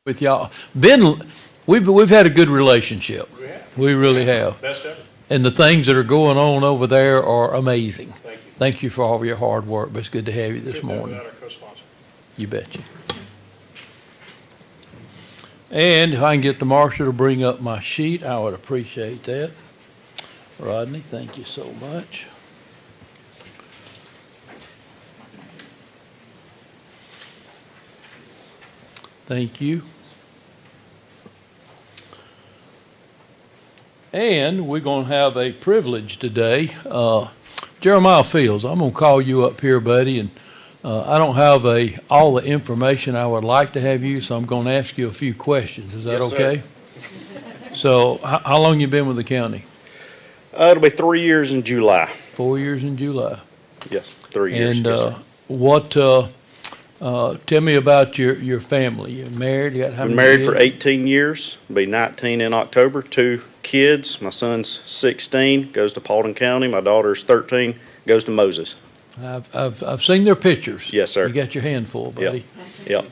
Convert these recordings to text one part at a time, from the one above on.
with y'all. We've had a good relationship. We really have. Best ever. And the things that are going on over there are amazing. Thank you. Thank you for all of your hard work, but it's good to have you this Couldn't have morning. without our co-sponsor. You betcha. And if I can get the marshal to bring up my sheet, I would appreciate that. Rodney, thank you so much. Thank you. And we're going to have a privilege today. Jeremiah Fields, I'm going to call you up here, buddy, and I don't have all the information I would like to have you, so I'm going to ask you a few questions. Is that Yes, okay? So how long you been with the county? It'll be 3 years in July. 4 years in July. Yes, 3 years. And yes, sir. tell me about your family. You're married? You got how Been many married for kids? 18 years. Be 19 in October. 2 kids. My son's 16, goes to Paulding County. My daughter's 13, goes to Moses. I've seen their pictures. Yes, sir. You got your handful, buddy. Yep.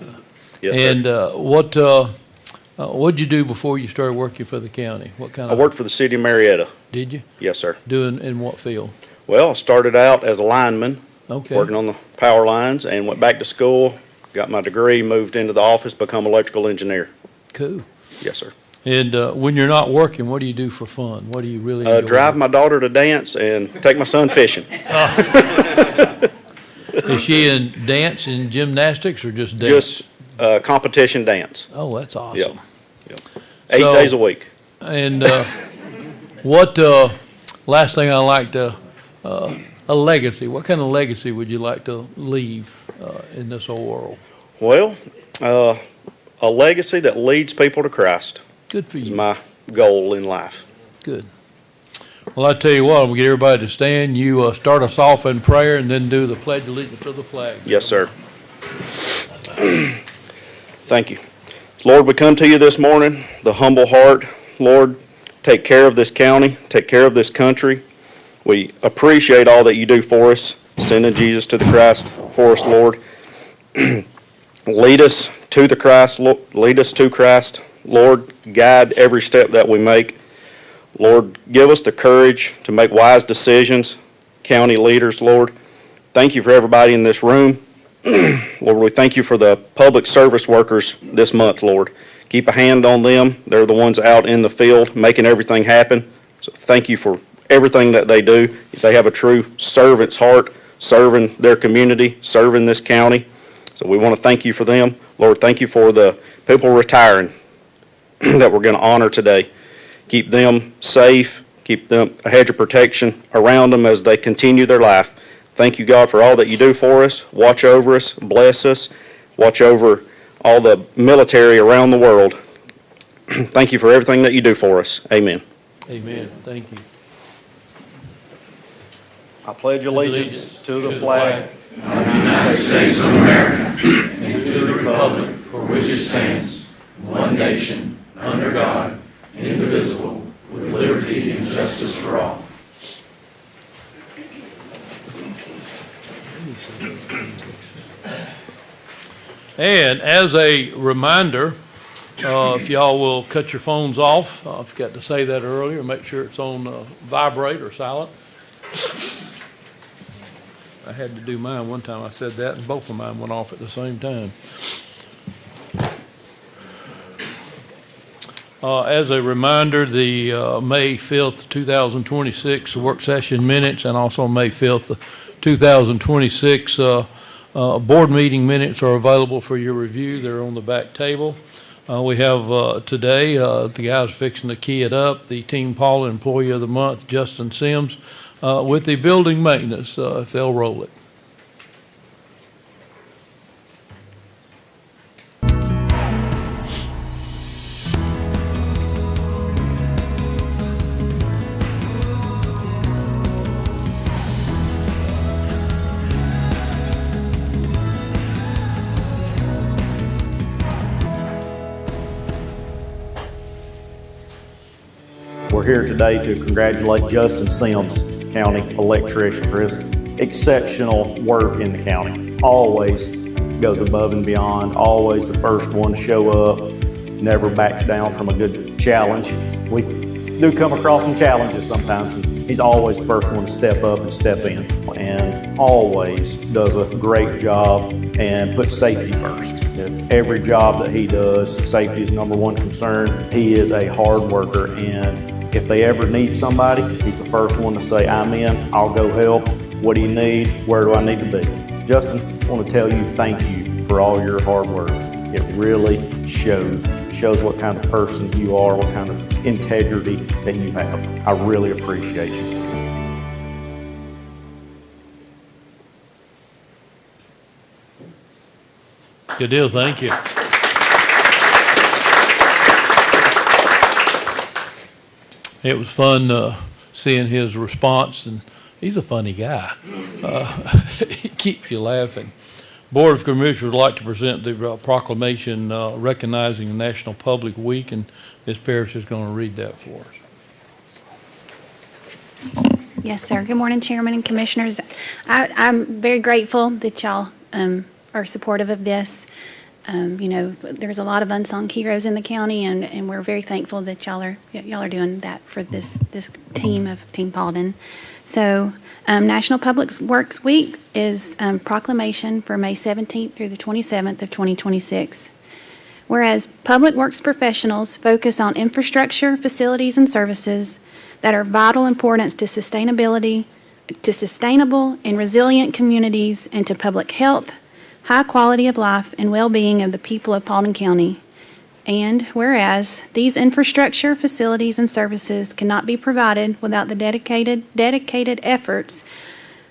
Yes, And sir. what'd you do before you started working for the county? What kind I of? worked for the city of Marietta. Did you? Yes, sir. Doing in what field? Well, I started out as a lineman, Okay. working on the power lines, and went back to school, got my degree, moved into the office, become electrical engineer. Cool. Yes, sir. And when you're not working, what do you do for fun? What do you really enjoy? Drive my daughter to dance and take my son fishing. Is she in dance and gymnastics or just dance? Just competition dance. Oh, that's awesome. Yep. 8 So- days a week. And what last thing I like to a legacy. What kind of legacy would you like to leave in this whole world? Well, a legacy that leads people to Christ Good for is you. my goal in life. Good. Well, I tell you what, I'm gonna get everybody to stand. You start us off in prayer and then do the pledge of allegiance to the flag. Yes, sir. Thank you. Lord, we come to you this morning, the humble heart. Lord, take care of this county, take care of this country. We appreciate all that you do for us, sending Jesus to the Christ for us, Lord. Lead us to the Christ, lead us to Christ. Lord, guide every step that we make. Lord, give us the courage to make wise decisions. County leaders, Lord, thank you for everybody in this room. Lord, we thank you for the public service workers this month, Lord. Keep a hand on them. They're the ones out in the field making everything happen. So thank you for everything that they do. They have a true servant's heart, serving their community, serving this county. So we want to thank you for them. Lord, thank you for the people retiring that we're going to honor today. Keep them safe. Keep them a hedge of protection around them as they continue their life. Thank you, God, for all that you do for us. Watch over us, bless us. Watch over all the military around the world. Thank you for everything that you do for us. Amen. Amen. Thank you. I pledge allegiance to the flag United States of America and to the republic for which it stands, one nation, under God, indivisible, with liberty and justice for all. And as a reminder, if y'all will cut your phones off, I forgot to say that earlier, make sure it's on vibrate or silent. I had to do mine one time, I said that, and both of mine went off at the same time. As a reminder, the May 5th, 2026 work session minutes and also May 5th, 2026 board meeting minutes are available for your review. They're on the back table. We have today, the guys fixing to key it up, the Team Paul Employee of the Month, Justin Sims, with the building maintenance, if they'll roll it. We're here today to congratulate Justin Sims, County Electrician, for his exceptional work in the county. Always goes above and beyond, always the first one to show up, never backs down from a good challenge. We do come across some challenges sometimes, and he's always the first one to step up and step in, and always does a great job and puts safety first. Every job that he does, safety is number one concern. He is a hard worker, and if they ever need somebody, he's the first one to say, I'm in, I'll go help. What do you need? Where do I need to be? Justin, I just want to tell you thank you for all your hard work. It really shows what kind of person you are, what kind of integrity that you have. I really appreciate you. Good deal, thank you. It was fun seeing his response, and he's a funny guy. He keeps you laughing. Board of Commissioners would like to present the proclamation recognizing the National Public Week, and Ms. Parrish is going to read that for us. Yes, sir. Good morning, Chairman and Commissioners. I'm very grateful that y'all are supportive of this. You know, there's a lot of unsung heroes in the county, and we're very thankful that y'all are doing that for this team of Team Paulding. So, National Public Works Week is proclamation for May 17th through the 27th of 2026. Whereas public works professionals focus on infrastructure, facilities, and services that are vital importance to sustainability, to sustainable and resilient communities, and to public health, high quality of life, and well-being of the people of Paulding County. And whereas these infrastructure, facilities, and services cannot be provided without the dedicated efforts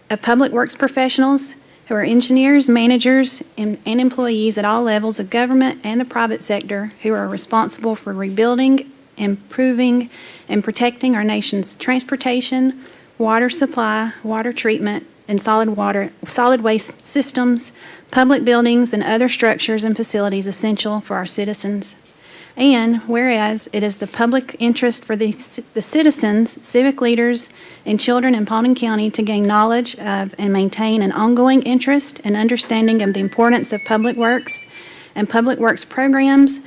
of public works professionals who are engineers, managers, and employees at all levels of government and the private sector who are responsible for rebuilding, improving, and protecting our nation's transportation, water supply, water treatment, and solid waste systems, public buildings, and other structures and facilities essential for our citizens. And whereas it is the public interest for the citizens, civic leaders, and children in Paulding County to gain knowledge of and maintain an ongoing interest and understanding of the importance of public works and public works programs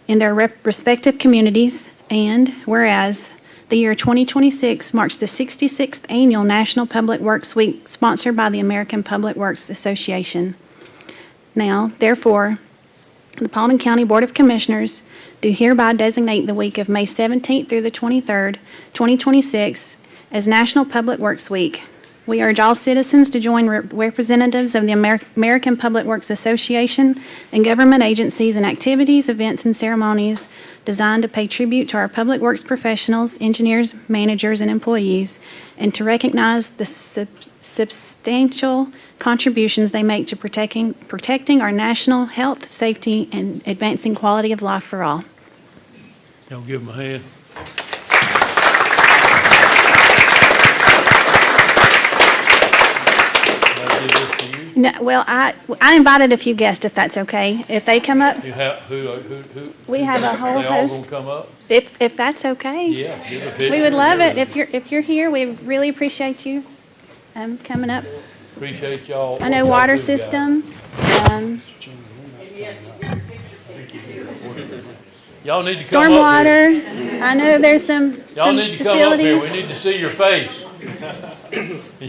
in their respective communities. And whereas the year 2026 marks the 66th annual National Public Works Week sponsored by the American Public Works Association. Now, therefore, the Paulding County Board of Commissioners do hereby designate the week of May 17th through the 23rd, 2026 as National Public Works Week. We urge all citizens to join representatives of the American Public Works Association and government agencies in activities, events, and ceremonies designed to pay tribute to our public works professionals, engineers, managers, and employees, and to recognize the substantial contributions they make to protecting our national health, safety, and advancing quality of life for all. Y'all give them a hand. Can I do this to you? No, well, I invited a few guests, if that's okay. If they come up, You have, who? we have a whole They all gonna host. come up? If that's okay. Yeah, give a picture. We would love it. Everything. If you're here, we really appreciate you coming up. Appreciate y'all. I know what y'all water do, guys. system. Y'all need to come up here. Stormwater. I know there's some Y'all need to come up here. We facilities. need to see your face.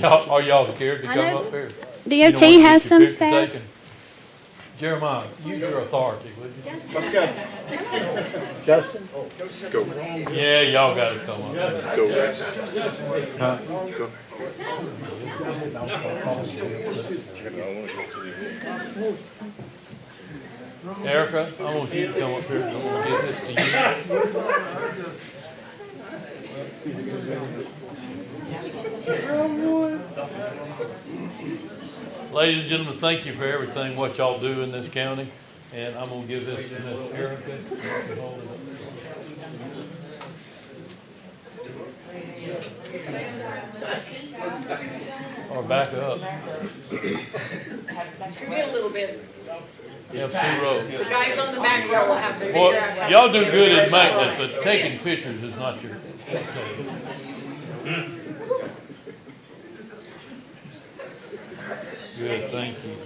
Are y'all scared to I come know up here? You don't DOT wanna get has your some picture staff. taken? Jeremiah, use your authority, would you? Let's go. Justin? Yeah, y'all gotta come up. Go, guys. Erica, I want you to come up here. I want to give this to you. Ladies and gentlemen, thank you for everything, what y'all do in this county. And I'm gonna give this to Miss Erica. Or back up. Scoot in a little bit. You have two rows. The guys on the back row will have to figure Boy, out how to. y'all do good at maintenance, but taking pictures is not your. Good, thank you.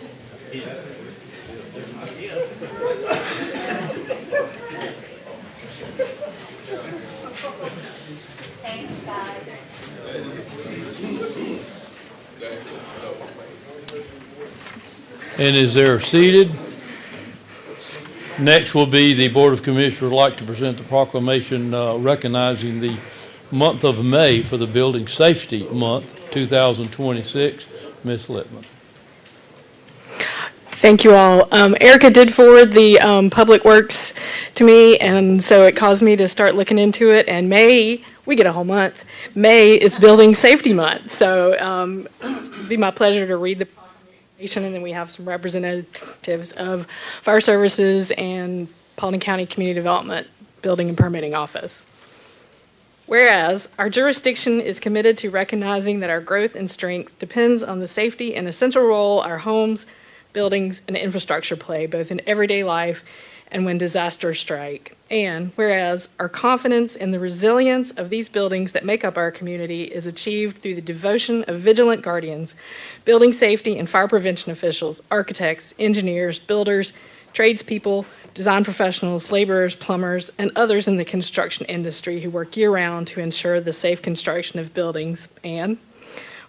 And is there seated? Next will be the Board of Commissioners would like to present the proclamation recognizing the month of May for the Building Safety Month 2026. Ms. Littman. Thank you all. Erica did forward the Public Works to me, and so it caused me to start looking into it. And May, we get a whole month. May is Building Safety Month, so it'd be my pleasure to read the proclamation, and then we have some representatives of Fire Services and Paulding County Community Development Building and Permitting Office. Whereas our jurisdiction is committed to recognizing that our growth and strength depends on the safety and essential role our homes, buildings, and infrastructure play, both in everyday life and when disasters strike. And whereas our confidence in the resilience of these buildings that make up our community is achieved through the devotion of vigilant guardians, building safety and fire prevention officials, architects, engineers, builders, tradespeople, design professionals, laborers, plumbers, and others in the construction industry who work year-round to ensure the safe construction of buildings. And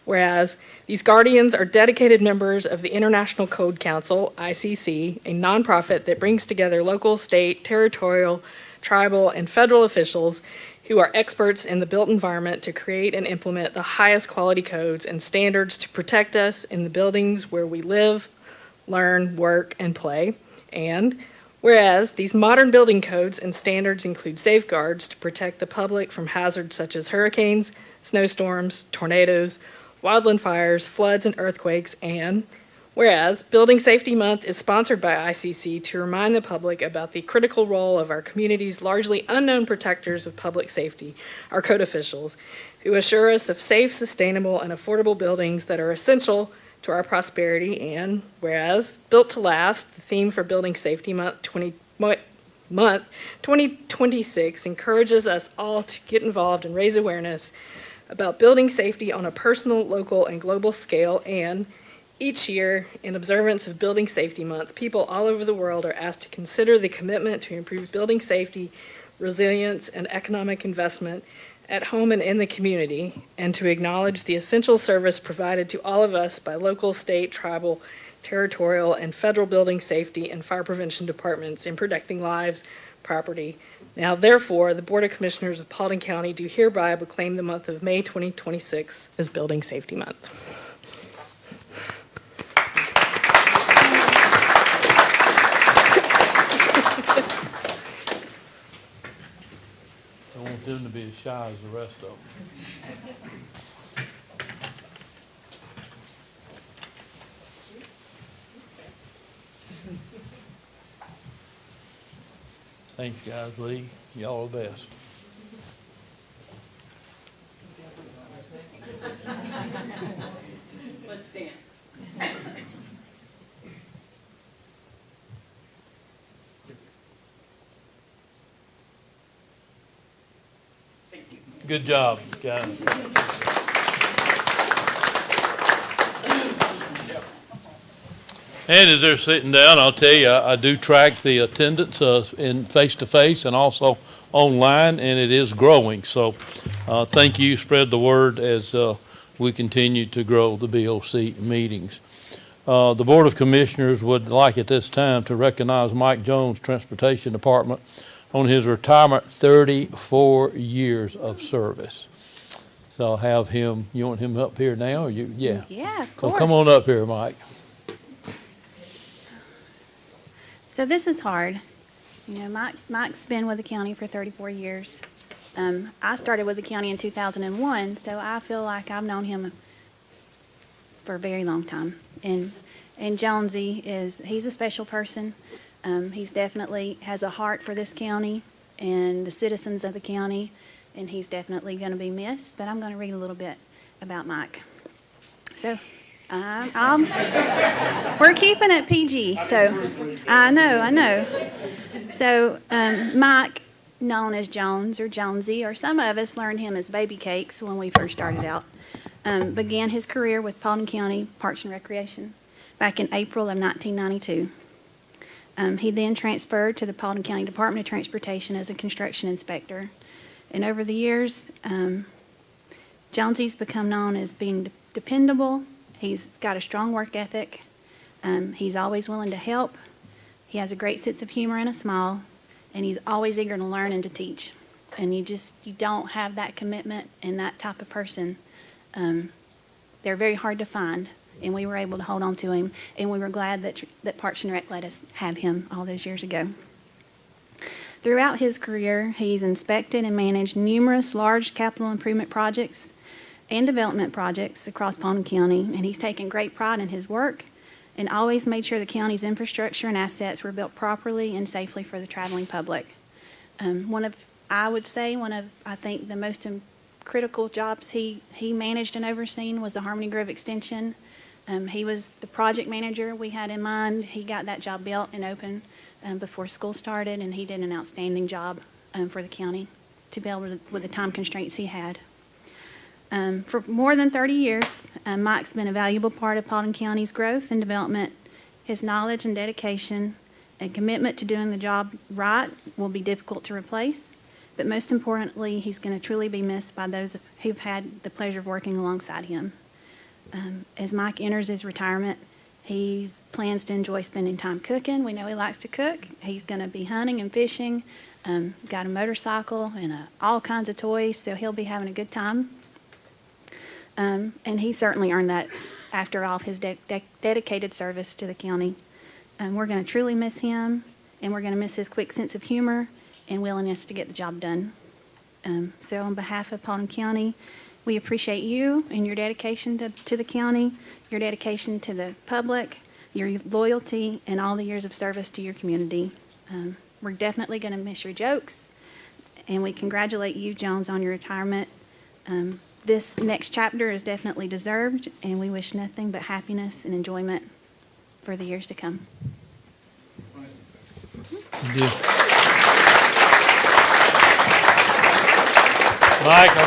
whereas these guardians are dedicated members of the International Code Council, ICC, a nonprofit that brings together local, state, territorial, tribal, and federal officials who are experts in the built environment to create and implement the highest quality codes and standards to protect us in the buildings where we live, learn, work, and play. And whereas these modern building codes and standards include safeguards to protect the public from hazards such as hurricanes, snowstorms, tornadoes, wildland fires, floods, and earthquakes. And whereas Building Safety Month is sponsored by ICC to remind the public about the critical role of our community's largely unknown protectors of public safety, our code officials, who assure us of safe, sustainable, and affordable buildings that are essential to our prosperity. And whereas Built to Last, the theme for Building Safety Month 2026, encourages us all to get involved and raise awareness about building safety on a personal, local, and global scale. And each year, in observance of Building Safety Month, people all over the world are asked to consider the commitment to improve building safety, resilience, and economic investment at home and in the community, and to acknowledge the essential service provided to all of us by local, state, tribal, territorial, and federal building safety and fire prevention departments in protecting lives, property. Now, therefore, the Board of Commissioners of Paulding County do hereby proclaim the month of May 2026 as Building Safety Month. I want them to be as shy as the rest of them. Thanks, guys. Lee, y'all are the best. Let's dance. Thank you. Good job, guys. And as they're sitting down, I'll tell you, I do track the attendance in face-to-face and also online, and it is growing. So thank you. Spread the word as we continue to grow the BOC meetings. The Board of Commissioners would like at this time to recognize Mike Jones, Transportation Department, on his retirement, 34 years of service. So I'll have him, you want him up here now, or you? Yeah. Yeah, of So course. come on up here, Mike. So this is hard. You know, Mike's been with the county for 34 years. I started with the county in 2001, so I feel like I've known him for a very long time. And Jonesy he's a special person. He's definitely has a heart for this county and the citizens of the county, and he's definitely going to be missed. But I'm going to read a little bit about Mike. So we're keeping it PG, so I know. So Mike, known as Jones or Jonesy, or some of us learned him as Baby Cakes when we first started out, began his career with Paulding County Parks and Recreation back in April of 1992. He then transferred to the Paulding County Department of Transportation as a construction inspector. And over the years, Jonesy's become known as being dependable. He's got a strong work ethic. He's always willing to help. He has a great sense of humor and a smile, and he's always eager to learn and to teach. And you don't have that commitment and that type of person. They're very hard to find, and we were able to hold on to him, and we were glad that Parks and Rec let us have him all those years ago. Throughout his career, he's inspected and managed numerous large capital improvement projects and development projects across Paulding County, and he's taken great pride in his work and always made sure the county's infrastructure and assets were built properly and safely for the traveling public. I think the most critical jobs he managed and overseen was the Harmony Grove Extension. He was the project manager we had in mind. He got that job built and open before school started, and he did an outstanding job for the county to be able to, with the time constraints he had. For more than 30 years, Mike's been a valuable part of Paulding County's growth and development. His knowledge and dedication and commitment to doing the job right will be difficult to replace, but most importantly, he's going to truly be missed by those who've had the pleasure of working alongside him. As Mike enters his retirement, he plans to enjoy spending time cooking. We know he likes to cook. He's going to be hunting and fishing, got a motorcycle and all kinds of toys, so he'll be having a good time. And he certainly earned that after all of his dedicated service to the county. We're going to truly miss him, and we're going to miss his quick sense of humor and willingness to get the job done. So on behalf of Paulding County, we appreciate you and your dedication to the county, your dedication to the public, your loyalty, and all the years of service to your community. We're definitely going to miss your jokes, and we congratulate you, Jones, on your retirement. This next chapter is definitely deserved, and we wish nothing but happiness and enjoyment for the years to come. Michael,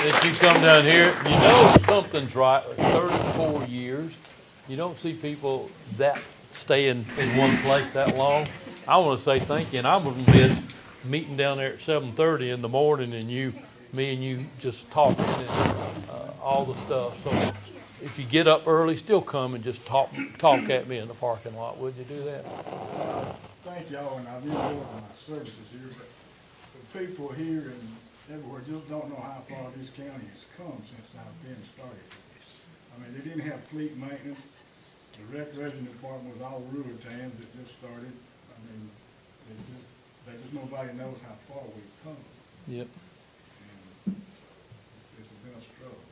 that you come down here, you know something's right. 34 years, you don't see people that staying in one place that long. I want to say thank you, and I'm going to miss meeting down there at 7:30 in the morning, and me and you just talking and all the stuff. So if you get up early, still come and just talk at me in the parking lot. Would you do that? Thank y'all, and I really enjoy my services here, but the people here and everywhere just don't know how far this county has come since I've been started. I mean, they didn't have fleet maintenance. The recreation department was all rural towns that just started. I mean, nobody knows how far we've come. Yep. And it's been a struggle.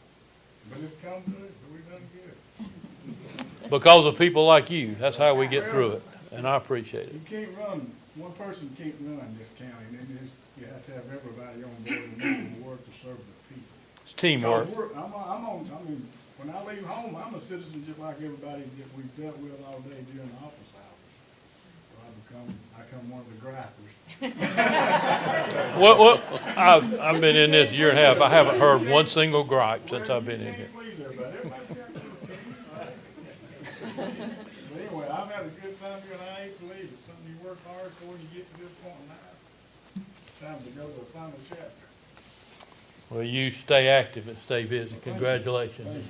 But it's come through, so we've done good. Because of people like you, that's how we get through it, and I appreciate it. You can't run, one person can't run this county, and then you have to have everybody on board and moving work to serve the people. It's teamwork. I mean, when I leave home, I'm a citizen just like everybody that we've dealt with all day during the office hours. So I become one of the gripers. Well, I've been in this year and a half. I haven't heard one single gripe since I've been in here. You can't please everybody. Everybody's got to do it. But anyway, I've had a good time here, and I hate to leave. It's something you work hard for when you get to this point in life. It's time to go to the final chapter. Well, you stay active and stay busy. Congratulations.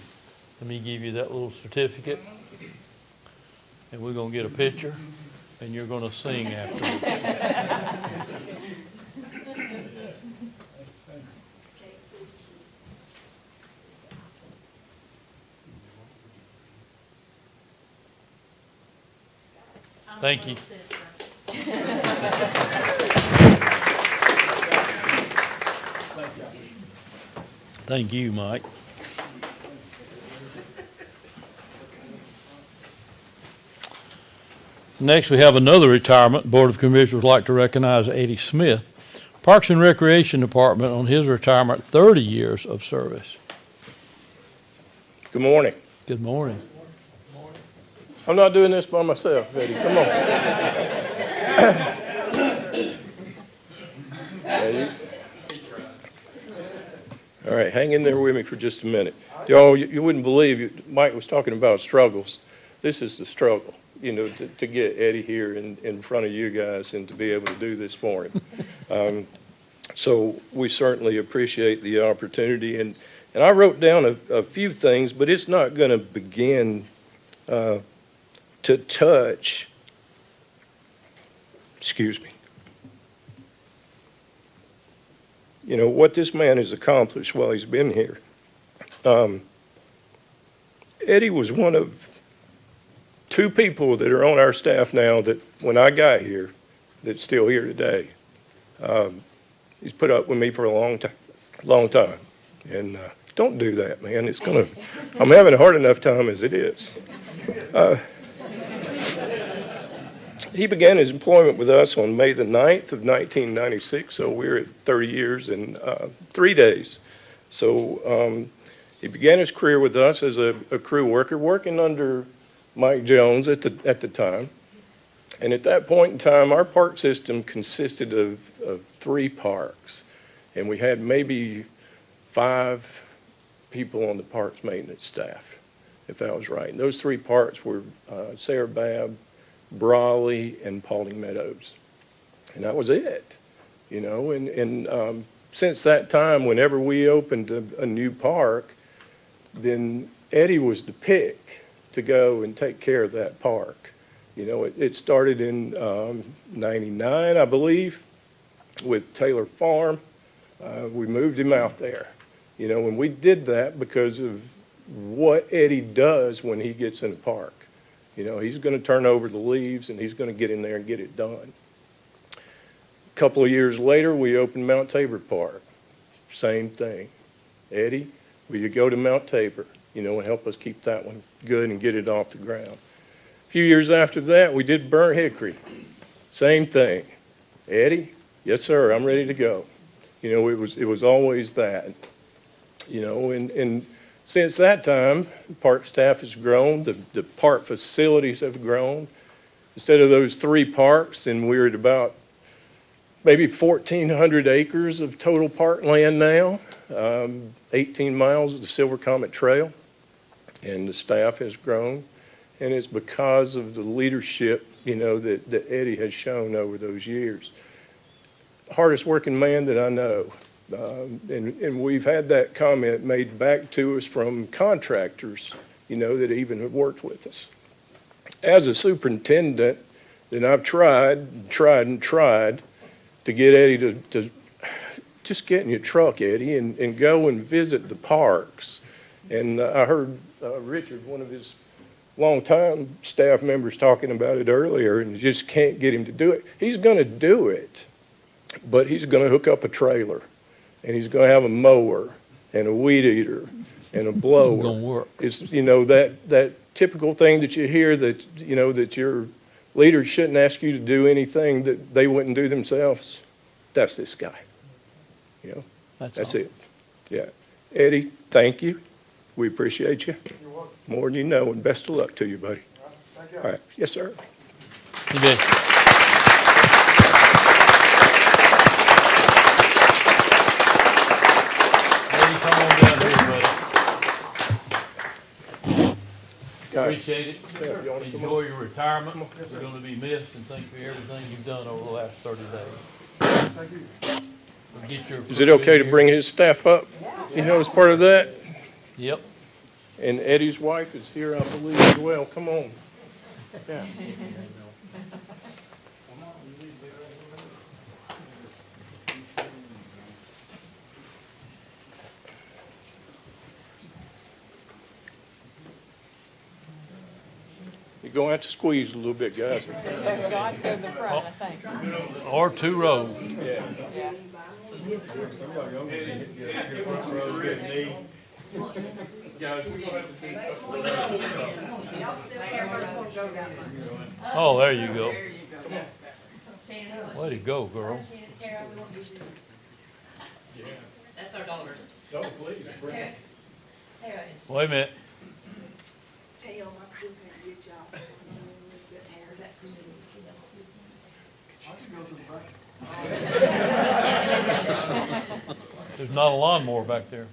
Let me give you that little certificate, and we're going to get a picture, and you're going to sing afterwards. Thank you. Thank you, Mike. Next, we have another retirement. Board of Commissioners would like to recognize Eddie Smith, Parks and Recreation Department, on his retirement, 30 years of service. Good morning. Good morning. I'm not doing this by myself, Eddie. Come on. Eddie. All right, hang in there with me for just a minute. Y'all, you wouldn't believe, Mike was talking about struggles. This is the struggle, you know, to get Eddie here in front of you guys and to be able to do this for him. So we certainly appreciate the opportunity. And I wrote down a few things, but it's not going to begin to touch, excuse me, you know, what this man has accomplished while he's been here. Eddie was one of 2 people that are on our staff now that, when I got here, that's still here today. He's put up with me for a long time. And don't do that, man. I'm having a hard enough time as it is. He began his employment with us on May the 9th of 1996, so we're at 30 years and 3 days. So he began his career with us as a crew worker, working under Mike Jones at the time. And at that point in time, our park system consisted of 3 parks, and we had maybe 5 people on the parks maintenance staff, if that was right. And those 3 parks were Sarah Babb, Brawley, and Paulding Meadows. And that was it, you know. And since that time, whenever we opened a new park, then Eddie was the pick to go and take care of that park. You know, it started in 99, I believe, with Taylor Farm. We moved him out there. You know, and we did that because of what Eddie does when he gets in a park. You know, he's going to turn over the leaves and he's going to get in there and get it done. A couple of years later, we opened Mount Tabor Park. Same thing. Eddie, will you go to Mount Tabor, you know, and help us keep that one good and get it off the ground? A few years after that, we did Burnt Hickory. Same thing. Eddie, yes, sir, I'm ready to go. You know, it was always that. You know, and since that time, the park staff has grown, the park facilities have grown. Instead of those 3 parks, then we're at about maybe 1,400 acres of total park land now, 18 miles of the Silver Comet Trail, and the staff has grown. And it's because of the leadership, you know, that Eddie has shown over those years. Hardest working man that I know. And we've had that comment made back to us from contractors, you know, that even have worked with us. As a superintendent, then I've tried to get Eddie to just get in your truck, Eddie, and go and visit the parks. And I heard Richard, one of his longtime staff members, talking about it earlier, and just can't get him to do it. He's going to do it, but he's going to hook up a trailer. And he's going to have a mower and a weed eater and a blower. It's gonna work. It's, you know, that typical thing that you hear that, you know, that your leaders shouldn't ask you to do anything that they wouldn't do themselves. That's this guy. You know, that's it. Yeah. Eddie, thank you. We appreciate you. You're welcome. More than you know, and best of luck to you, buddy. Thank you. All right. Yes, sir. You bet. Come on down here, buddy. Appreciate it. Yeah, you wanna come Enjoy your retirement. You're going to be missed, and thank you for everything you've done over the last 30 days. Thank you. We'll get your. Is it okay to bring his staff up, you know, as part of that? Yep. And Eddie's wife is here, I believe, as well. Come on. Yeah. You're going to have to squeeze a little bit, guys. So I have to go to the front, I think. Or 2 rows. Yeah. Yeah. Oh, there you go. Way to go, girl. That's our dollars. No, please. Wait a minute. Tell them I still can't get y'all. I can go to the back. There's not a lawnmower back there.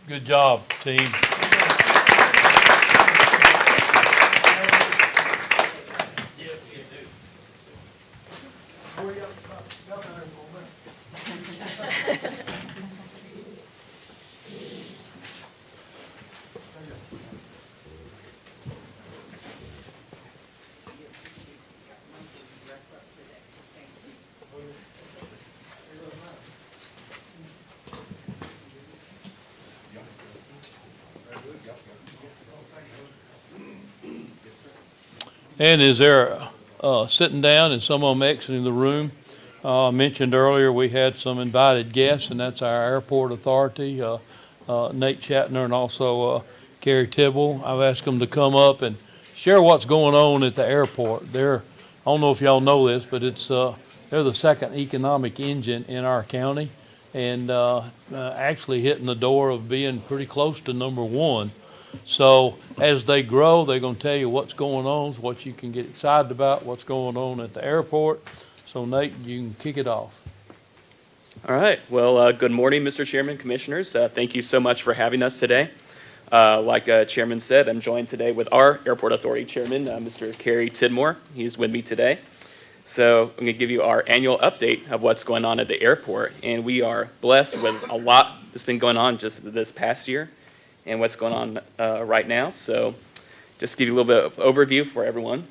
Good job, team. And is there, sitting down and some of them exiting the room? I mentioned earlier, we had some invited guests, and that's our airport authority, Nate Shatner and also Carrie Tibble. I've asked them to come up and share what's going on at the airport. I don't know if y'all know this, but they're the second economic engine in our county, and actually hitting the door of being pretty close to number one. So as they grow, they're going to tell you what's going on, what you can get excited about, what's going on at the airport. So Nate, you can kick it off. All right. Well, good morning, Mr. Chairman, Commissioners. Thank you so much for having us today. Like Chairman said, I'm joined today with our Airport Authority Chairman, Mr. Kerry Tidmore. He's with me today. So I'm going to give you our annual update of what's going on at the airport. And we are blessed with a lot that's been going on just this past year and what's going on right now. So just to give you a little bit of overview for everyone.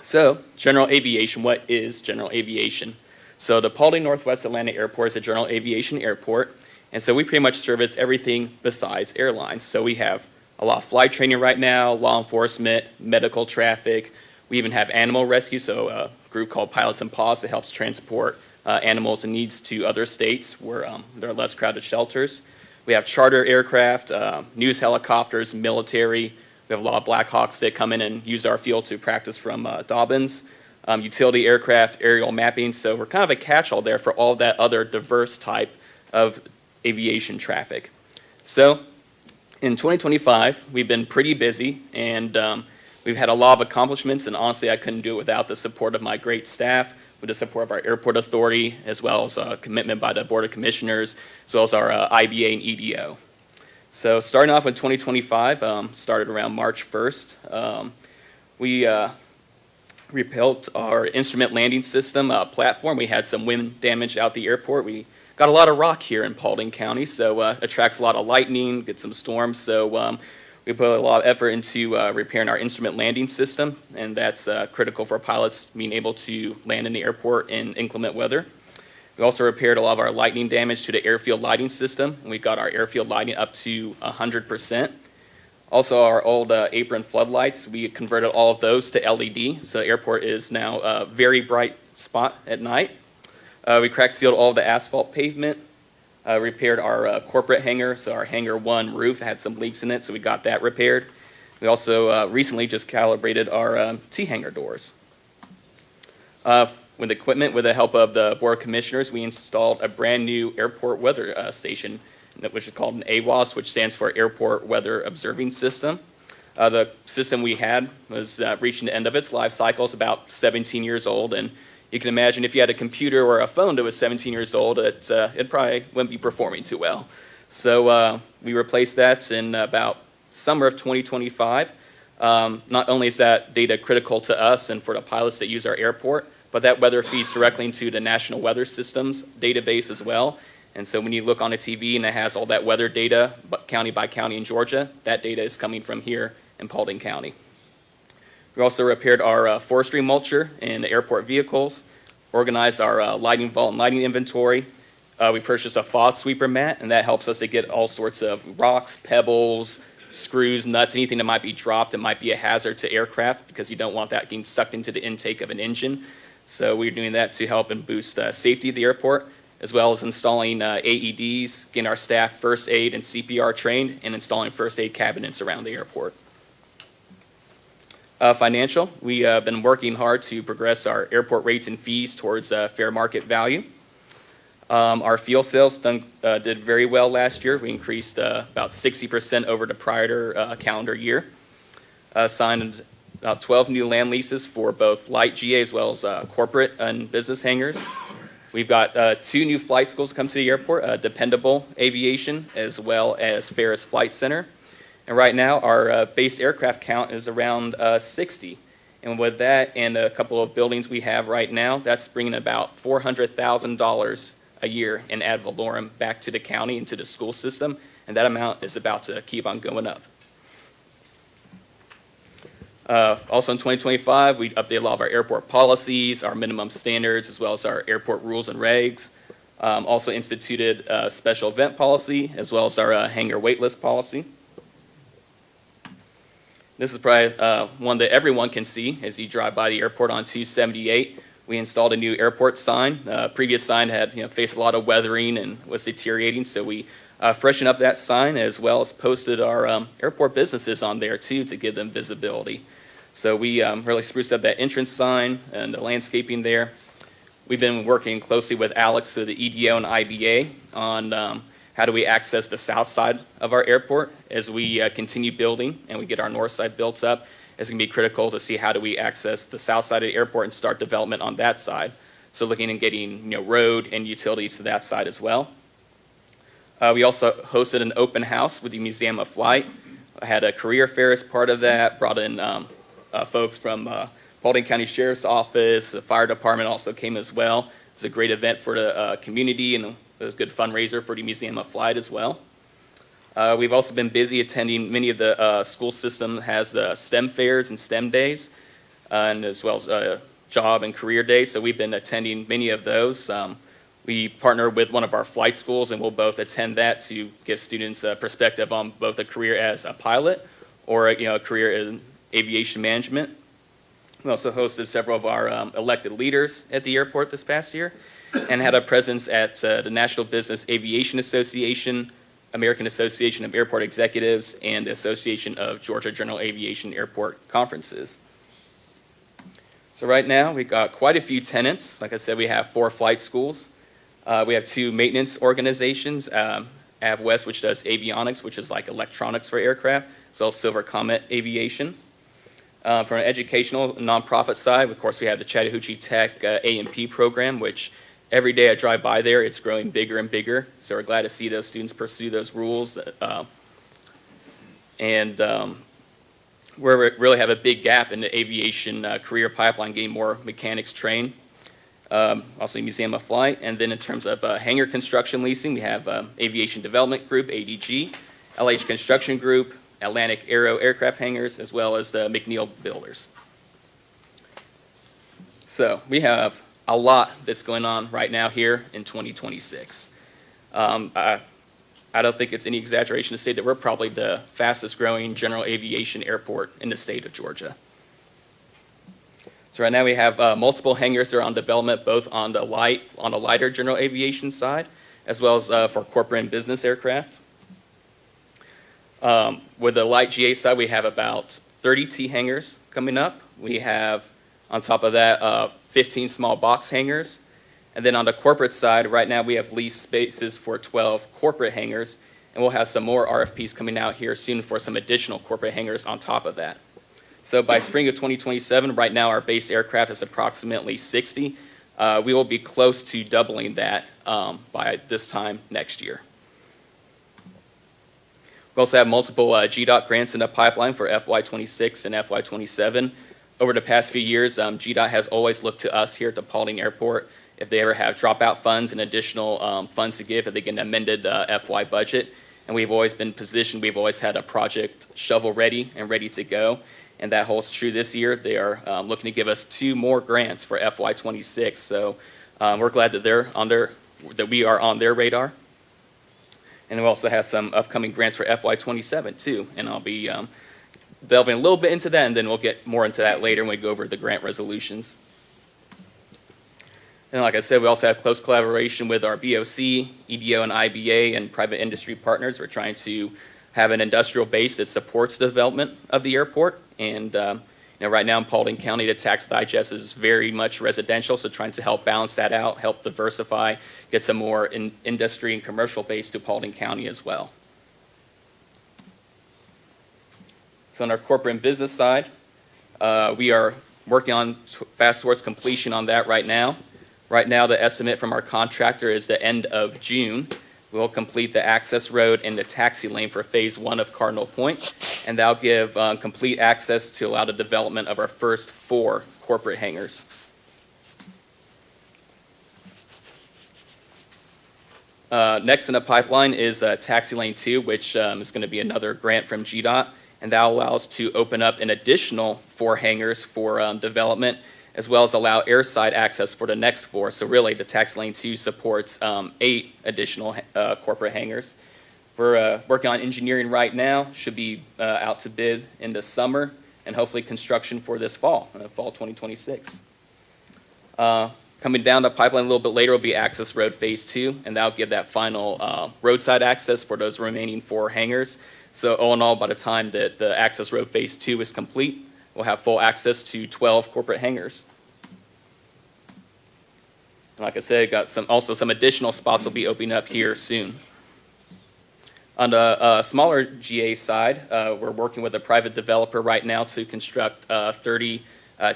So general aviation, what is general aviation? So the Paulding Northwest Atlanta Airport is a general aviation airport. And so we pretty much service everything besides airlines. So we have a lot of flight training right now, law enforcement, medical traffic. We even have animal rescue, so a group called Pilots and Paws that helps transport animals in needs to other states where there are less crowded shelters. We have charter aircraft, news helicopters, military. We have a lot of Black Hawks that come in and use our field to practice from Dobbins. Utility aircraft, aerial mapping. So we're kind of a catch-all there for all that other diverse type of aviation traffic. So in 2025, we've been pretty busy, and we've had a lot of accomplishments, and honestly, I couldn't do it without the support of my great staff, with the support of our airport authority, as well as a commitment by the Board of Commissioners, as well as our IBA and EDO. So starting off with 2025, started around March 1st, we rebuilt our instrument landing system platform. We had some wind damage out the airport. We got a lot of rock here in Paulding County, so attracts a lot of lightning, get some storms, so we put a lot of effort into repairing our instrument landing system, and that's critical for pilots being able to land in the airport in inclement weather. We also repaired a lot of our lightning damage to the airfield lighting system, and we got our airfield lighting up to 100%. Also, our old apron floodlights, we converted all of those to LED, so the airport is now a very bright spot at night. We cracked sealed all of the asphalt pavement. Repaired our corporate hangar, so our hangar 1 roof had some leaks in it, so we got that repaired. We also recently just calibrated our T-hangar doors. With equipment, with the help of the Board of Commissioners, we installed a brand new airport weather station, which is called an AWOS, which stands for Airport Weather Observing System. The system we had was reaching the end of its life cycle. It's about 17 years old, and you can imagine if you had a computer or a phone that was 17 years old, it probably wouldn't be performing too well. So we replaced that in about summer of 2025. Not only is that data critical to us and for the pilots that use our airport, but that weather feeds directly into the National Weather Systems database as well. And so when you look on a TV and it has all that weather data, county by county in Georgia, that data is coming from here in Paulding County. We also repaired our forestry mulcher in the airport vehicles, organized our lighting vault and lighting inventory. We purchased a fog sweeper mat, and that helps us to get all sorts of rocks, pebbles, screws, nuts, anything that might be dropped that might be a hazard to aircraft, because you don't want that getting sucked into the intake of an engine. So we're doing that to help and boost safety at the airport, as well as installing AEDs, getting our staff first aid and CPR trained, and installing first aid cabinets around the airport. Financial, we have been working hard to progress our airport rates and fees towards fair market value. Our fuel sales did very well last year. We increased about 60% over the prior calendar year. Signed about 12 new land leases for both light GA as well as corporate and business hangars. We've got 2 new flight schools come to the airport, Dependable Aviation as well as Ferris Flight Center. And right now, our base aircraft count is around 60. And with that and a couple of buildings we have right now, that's bringing about $400,000 a year in ad valorem back to the county and to the school system. And that amount is about to keep on going up. Also in 2025, we updated a lot of our airport policies, our minimum standards, as well as our airport rules and regs. Also instituted a special event policy, as well as our hangar waitlist policy. This is probably one that everyone can see as you drive by the airport on 278. We installed a new airport sign. Previous sign had faced a lot of weathering and was deteriorating, so we freshened up that sign as well as posted our airport businesses on there too to give them visibility. So we really spruced up that entrance sign and the landscaping there. We've been working closely with Alex, so the EDO and IBA, on how do we access the south side of our airport as we continue building and we get our north side built up. It's going to be critical to see how do we access the south side of the airport and start development on that side. So looking and getting road and utilities to that side as well. We also hosted an open house with the Museum of Flight. I had a career fair as part of that, brought in folks from Paulding County Sheriff's Office, the fire department also came as well. It was a great event for the community, and it was a good fundraiser for the Museum of Flight as well. We've also been busy attending many of the school system has the STEM fairs and STEM days, and as well as job and career days. So we've been attending many of those. We partner with one of our flight schools, and we'll both attend that to give students a perspective on both a career as a pilot or a career in aviation management. We also hosted several of our elected leaders at the airport this past year and had a presence at the National Business Aviation Association, American Association of Airport Executives, and the Association of Georgia General Aviation Airport conferences. So right now, we've got quite a few tenants. Like I said, we have 4 flight schools. We have 2 maintenance organizations, AvWest, which does avionics, which is like electronics for aircraft, as well as Silver Comet Aviation. From an educational nonprofit side, of course, we have the Chattahoochee Tech A&P program, which every day I drive by there, it's growing bigger and bigger. So we're glad to see those students pursue those rules. We really have a big gap in the aviation career pipeline, getting more mechanics trained. Also Museum of Flight. And then in terms of hangar construction leasing, we have Aviation Development Group, ADG, LH Construction Group, Atlantic Aero Aircraft Hangars, as well as the McNeil Builders. So we have a lot that's going on right now here in 2026. I don't think it's any exaggeration to say that we're probably the fastest growing general aviation airport in the state of Georgia. So right now we have multiple hangars that are on development, both on the lighter general aviation side, as well as for corporate and business aircraft. With the light GA side, we have about 30 T hangars coming up. We have, on top of that, 15 small box hangars. And then on the corporate side, right now we have leased spaces for 12 corporate hangars, and we'll have some more RFPs coming out here soon for some additional corporate hangars on top of that. So by spring of 2027, right now our base aircraft is approximately 60. We will be close to doubling that by this time next year. We also have multiple GDOT grants in the pipeline for FY26 and FY27. Over the past few years, GDOT has always looked to us here at the Paulding Airport if they ever have dropout funds and additional funds to give, if they get an amended FY budget. And we've always been positioned, we've always had a project shovel ready and ready to go. And that holds true this year. They are looking to give us 2 more grants for FY26. So we're glad that we are on their radar. And we also have some upcoming grants for FY27 too. And I'll be delving a little bit into that, and then we'll get more into that later when we go over the grant resolutions. And like I said, we also have close collaboration with our BOC, EDO, and IBA, and private industry partners. We're trying to have an industrial base that supports the development of the airport. And right now in Paulding County, the tax digest is very much residential, so trying to help balance that out, help diversify, get some more industry and commercial base to Paulding County as well. So on our corporate and business side, we are working on fast towards completion on that right now. Right now, the estimate from our contractor is the end of June. We'll complete the access road and the taxi lane for phase 1 of Cardinal Point, and that'll give complete access to allow the development of our first 4 corporate hangars. Next in the pipeline is taxi lane 2, which is going to be another grant from GDOT, and that will allow us to open up an additional 4 hangars for development, as well as allow airside access for the next 4. So really, the taxi lane 2 supports 8 additional corporate hangars. We're working on engineering right now, should be out to bid in the summer, and hopefully construction for this fall 2026. Coming down the pipeline a little bit later will be Access Road Phase 2, and that'll give that final roadside access for those remaining 4 hangars. So all in all, by the time that the Access Road Phase 2 is complete, we'll have full access to 12 corporate hangars. Like I said, got some additional spots will be opening up here soon. On the smaller GA side, we're working with a private developer right now to construct 30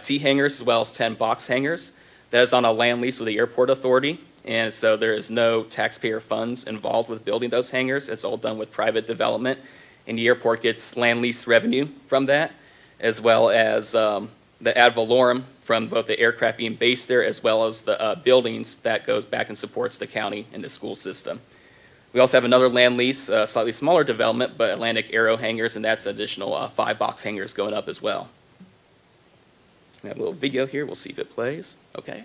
T hangars as well as 10 box hangars. That is on a land lease with the airport authority, and so there is no taxpayer funds involved with building those hangars. It's all done with private development, and the airport gets land lease revenue from that, as well as the ad valorem from both the aircraft being based there as well as the buildings that goes back and supports the county and the school system. We also have another land lease, slightly smaller development, but Atlantic Aero hangars, and that's additional 5 box hangars going up as well. We have a little video here. We'll see if it plays. Okay.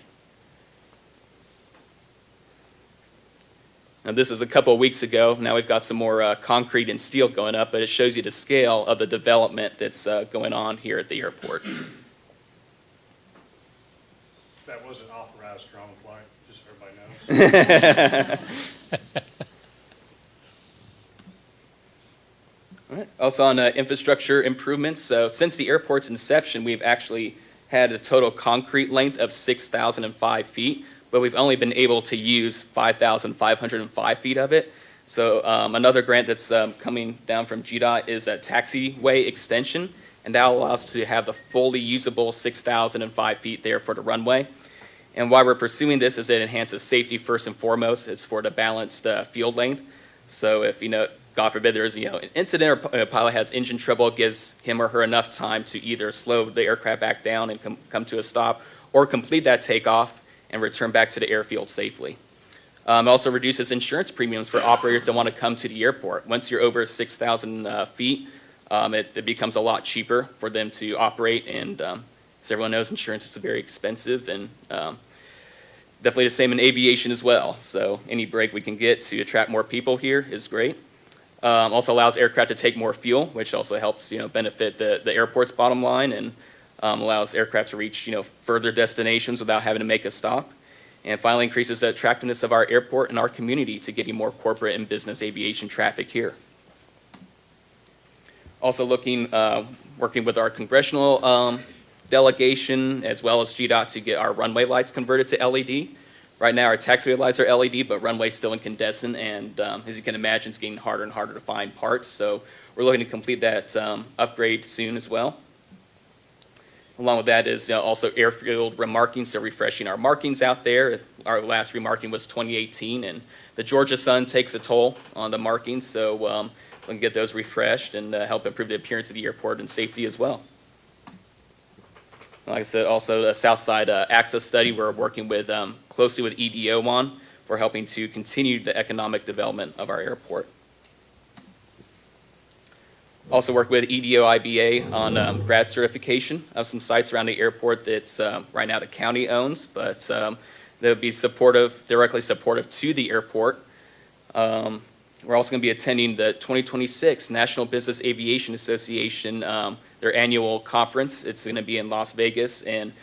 Now, this is a couple of weeks ago. Now we've got some more concrete and steel going up, but it shows you the scale of the development that's going on here at the airport. That wasn't authorized drone flight, just so everybody knows. All right. Also on infrastructure improvements, so since the airport's inception, we've actually had a total concrete length of 6,005 feet, but we've only been able to use 5,505 feet of it. So another grant that's coming down from GDOT is a taxiway extension, and that will allow us to have the fully usable 6,005 feet there for the runway. And why we're pursuing this is it enhances safety first and foremost. It's for the balanced field length. So if, God forbid there's, an incident or a pilot has engine trouble, it gives him or her enough time to either slow the aircraft back down and come to a stop, or complete that takeoff and return back to the airfield safely. It also reduces insurance premiums for operators that want to come to the airport. Once you're over 6,000 feet, it becomes a lot cheaper for them to operate, and as everyone knows, insurance is very expensive, and definitely the same in aviation as well. So any break we can get to attract more people here is great. Also allows aircraft to take more fuel, which also helps benefit the airport's bottom line, and allows aircraft to reach further destinations without having to make a stop. And finally increases the attractiveness of our airport and our community to getting more corporate and business aviation traffic here. Also working with our congressional delegation as well as GDOT to get our runway lights converted to LED. Right now, our taxiway lights are LED, but runway's still incandescent, and as you can imagine, it's getting harder and harder to find parts. So we're looking to complete that upgrade soon as well. Along with that is also airfield remarking, so refreshing our markings out there. Our last remarking was 2018, and the Georgia sun takes a toll on the markings, so we can get those refreshed and help improve the appearance of the airport and safety as well. Like I said, also the Southside Access Study we're working with closely with EDO on for helping to continue the economic development of our airport. Also work with EDO IBA on grad certification of some sites around the airport that's right now the county owns, but they'll be directly supportive to the airport. We're also going to be attending the 2026 National Business Aviation Association, their annual conference. It's going to be in Las Vegas, and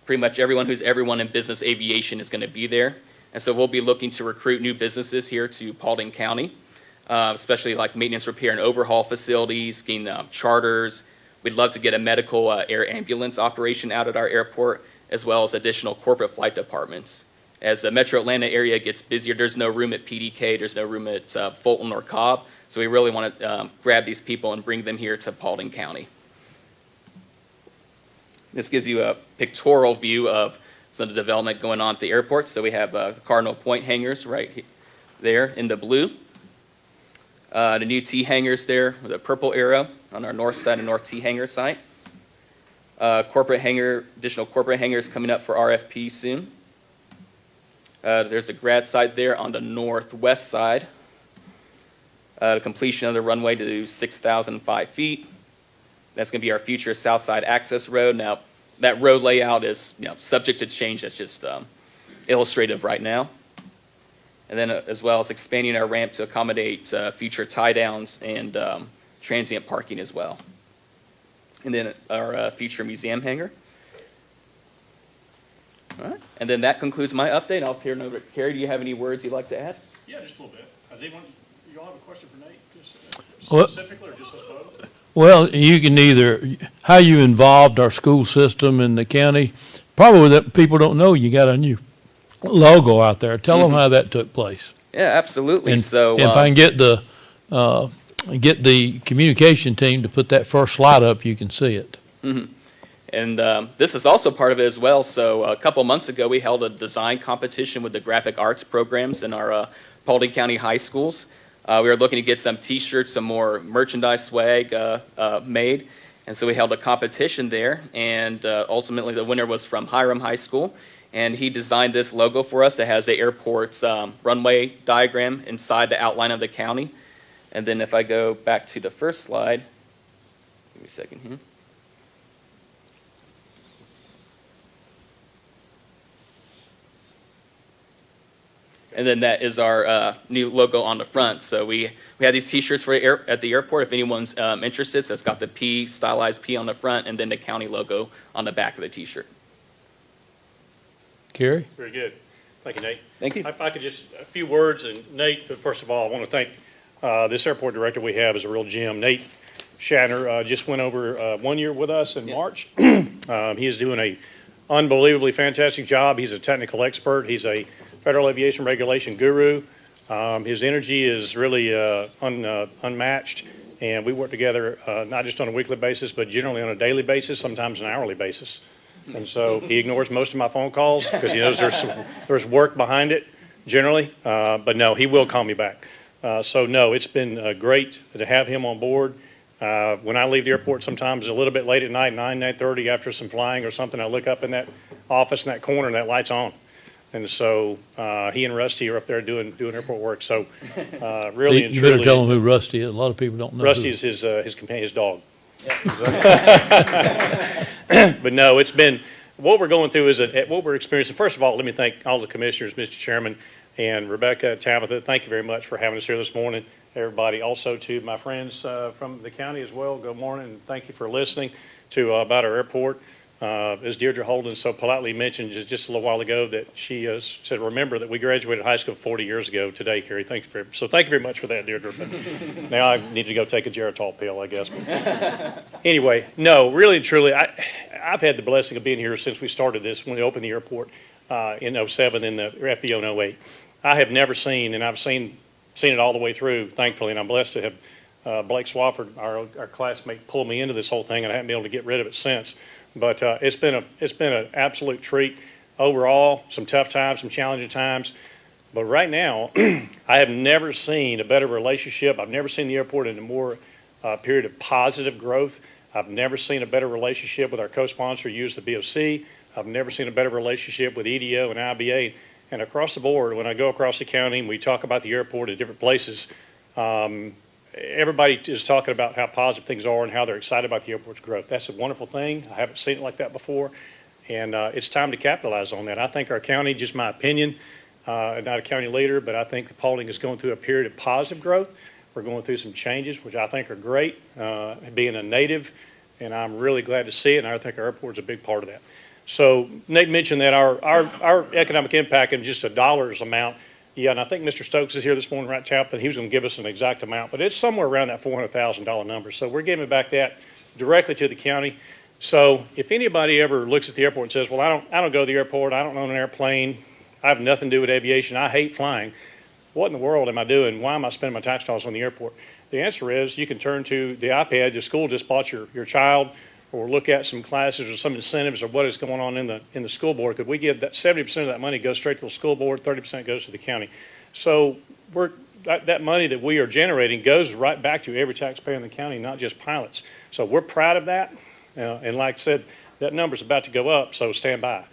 pretty much everyone who's everyone in business aviation is going to be there. And so we'll be looking to recruit new businesses here to Paulding County, especially like maintenance, repair, and overhaul facilities, getting charters. We'd love to get a medical air ambulance operation out at our airport, as well as additional corporate flight departments. As the Metro Atlanta area gets busier, there's no room at PDK, there's no room at Fulton or Cobb, so we really want to grab these people and bring them here to Paulding County. This gives you a pictorial view of some of the development going on at the airport. So we have the Cardinal Point hangars right there in the blue. The new T hangars there with a purple arrow on our north side and North T hangar site. Additional corporate hangars coming up for RFP soon. There's a grad site there on the northwest side. The completion of the runway to 6,005 feet. That's going to be our future Southside Access Road. Now, that road layout is subject to change. That's just illustrative right now. and then as well as expanding our ramp to accommodate future tie-downs and transient parking as well. And then our future museum hangar. All right, and then that concludes my update. I'll turn it over to Carrie. Do you have any words you'd like to add? Yeah, just a little bit. Does anyone, you all have a question for Nate, just Well- specifically, or just us both? Well, you can either, how you involved our school system in the county, probably that people don't know you got a new logo out there. Tell them how that took place. Yeah, absolutely. And So if I can get the communication team to put that first slide up, you can see it. And this is also part of it as well. So a couple months ago, we held a design competition with the graphic arts programs in our Paulding County high schools. We were looking to get some T-shirts, some more merchandise swag made. And so we held a competition there. And ultimately, the winner was from Hiram High School. And he designed this logo for us that has the airport's runway diagram inside the outline of the county. And then if I go back to the first slide, give me a second here. And then that is our new logo on the front. So we have these T-shirts for at the airport if anyone's interested. So it's got the P, stylized P on the front, and then the county logo on the back of the T-shirt. Carrie? Very good. Thank you, Nate. Thank you. If I could just, a few words, and Nate, first of all, I want to thank this airport director we have is a real gem. Nate Shatner just went over 1 year with us in March. He is doing a unbelievably fantastic job. He's a technical expert. He's a federal aviation regulation guru. His energy is really unmatched, and we work together not just on a weekly basis, but generally on a daily basis, sometimes an hourly basis. And so he ignores most of my phone calls because he knows there's work behind it generally, but no, he will call me back. So no, it's been great to have him on board. When I leave the airport sometimes a little bit late at night, 9:30 after some flying or something, I look up in that office in that corner and that light's on. And so he and Rusty are up there doing airport work. So really and You better truly, tell them who Rusty is. A lot of people don't know. Rusty is his companion, his dog. But no, it's been, what we're going through is what we're experiencing. First of all, let me thank all the commissioners, Mr. Chairman, and Rebecca, Tabitha. Thank you very much for having us here this morning. Everybody, also to my friends from the county as well, good morning, and thank you for listening to about our airport. As Deirdre Holden so politely mentioned just a little while ago, that she said, remember that we graduated high school 40 years ago today, Carrie. Thank you very much for that, Deirdre. But now I need to go take a Geritol pill, I guess. But anyway, no, really and truly, I've had the blessing of being here since we started this, when we opened the airport in 07 and the FBO in 08. I have never seen, and I've seen it all the way through, thankfully, and I'm blessed to have Blake Swafford, our classmate, pull me into this whole thing, and I haven't been able to get rid of it since. But it's been an absolute treat overall. Some tough times, some challenging times, but right now, I have never seen a better relationship. I've never seen the airport in a more period of positive growth. I've never seen a better relationship with our co-sponsor, the BOC. I've never seen a better relationship with EDO and IBA. And across the board, when I go across the county and we talk about the airport at different places, everybody is talking about how positive things are and how they're excited about the airport's growth. That's a wonderful thing. I haven't seen it like that before, and it's time to capitalize on that. I think our county, just my opinion, not a county leader, but I think the Paulding is going through a period of positive growth. We're going through some changes, which I think are great, being a native, and I'm really glad to see it, and I think our airport is a big part of that. So Nate mentioned that our economic impact in just a dollars amount. Yeah, and I think Mr. Stokes is here this morning, right, Tabitha, he was going to give us an exact amount, but it's somewhere around that $400,000 number. So we're giving back that directly to the county. So if anybody ever looks at the airport and says, well, I don't go to the airport, I don't own an airplane, I have nothing to do with aviation, I hate flying, what in the world am I doing? Why am I spending my tax dollars on the airport? The answer is you can turn to the iPad the school just bought your child, or look at some classes or some incentives or what is going on in the school board, because we give that 70% of that money goes straight to the school board, 30% goes to the county. So that money that we are generating goes right back to every taxpayer in the county, not just pilots. So we're proud of that, and like I said, that number's about to go up, so stand by,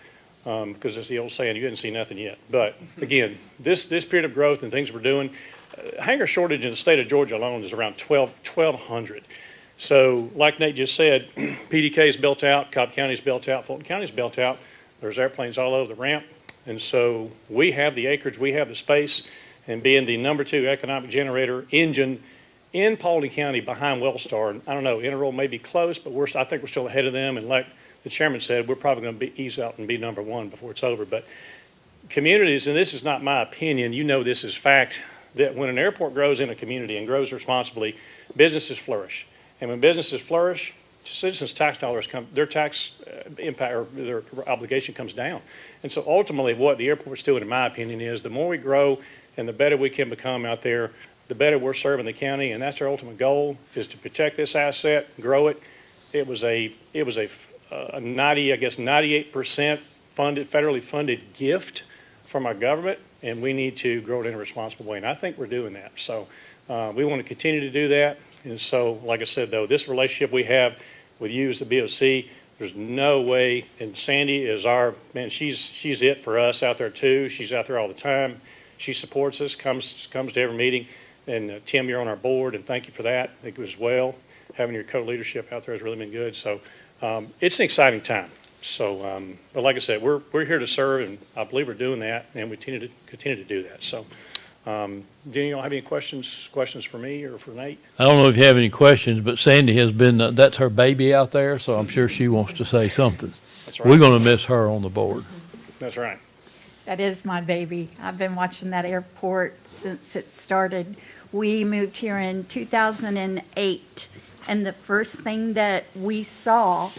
because it's the old saying, you didn't see nothing yet. But again, this period of growth and things we're doing, hangar shortage in the state of Georgia alone is around 1,200. So like Nate just said, PDK is built out, Cobb County is built out, Fulton County is built out. There's airplanes all over the ramp. And so we have the acreage, we have the space. and being the number 2 economic generator engine in Paulding County behind Wellstar. And I don't know, Interroll may be close, but I think we're still ahead of them. And like the chairman said, we're probably going to ease out and be number 1 before it's over. But communities, and this is not my opinion, you know this is fact, that when an airport grows in a community and grows responsibly, businesses flourish. And when businesses flourish, citizens' tax dollars come, their tax impact or their obligation comes down. And so ultimately what the airport's doing, in my opinion, is the more we grow and the better we can become out there, the better we're serving the county. And that's our ultimate goal, is to protect this asset, grow it. It was a 98% funded, federally funded gift from our government, and we need to grow it in a responsible way. And I think we're doing that. So we want to continue to do that. And so, like I said, though, this relationship we have with you as the BOC, there's no way, and Sandy is our, man, she's it for us out there too. She's out there all the time. She supports us, comes to every meeting. And Tim, you're on our board, and thank you for that. I think as well, having your co-leadership out there has really been good. So it's an exciting time. So, but like I said, we're here to serve, and I believe we're doing that, and we continue to do that. So, do y'all have any questions for me or for Nate? I don't know if you have any questions, but Sandy has been, that's her baby out there, so I'm sure she wants to say something. That's right. We're going to miss her on the board. That's right. That is my baby. I've been watching that airport since it started. We moved here in 2008, and the first thing that we saw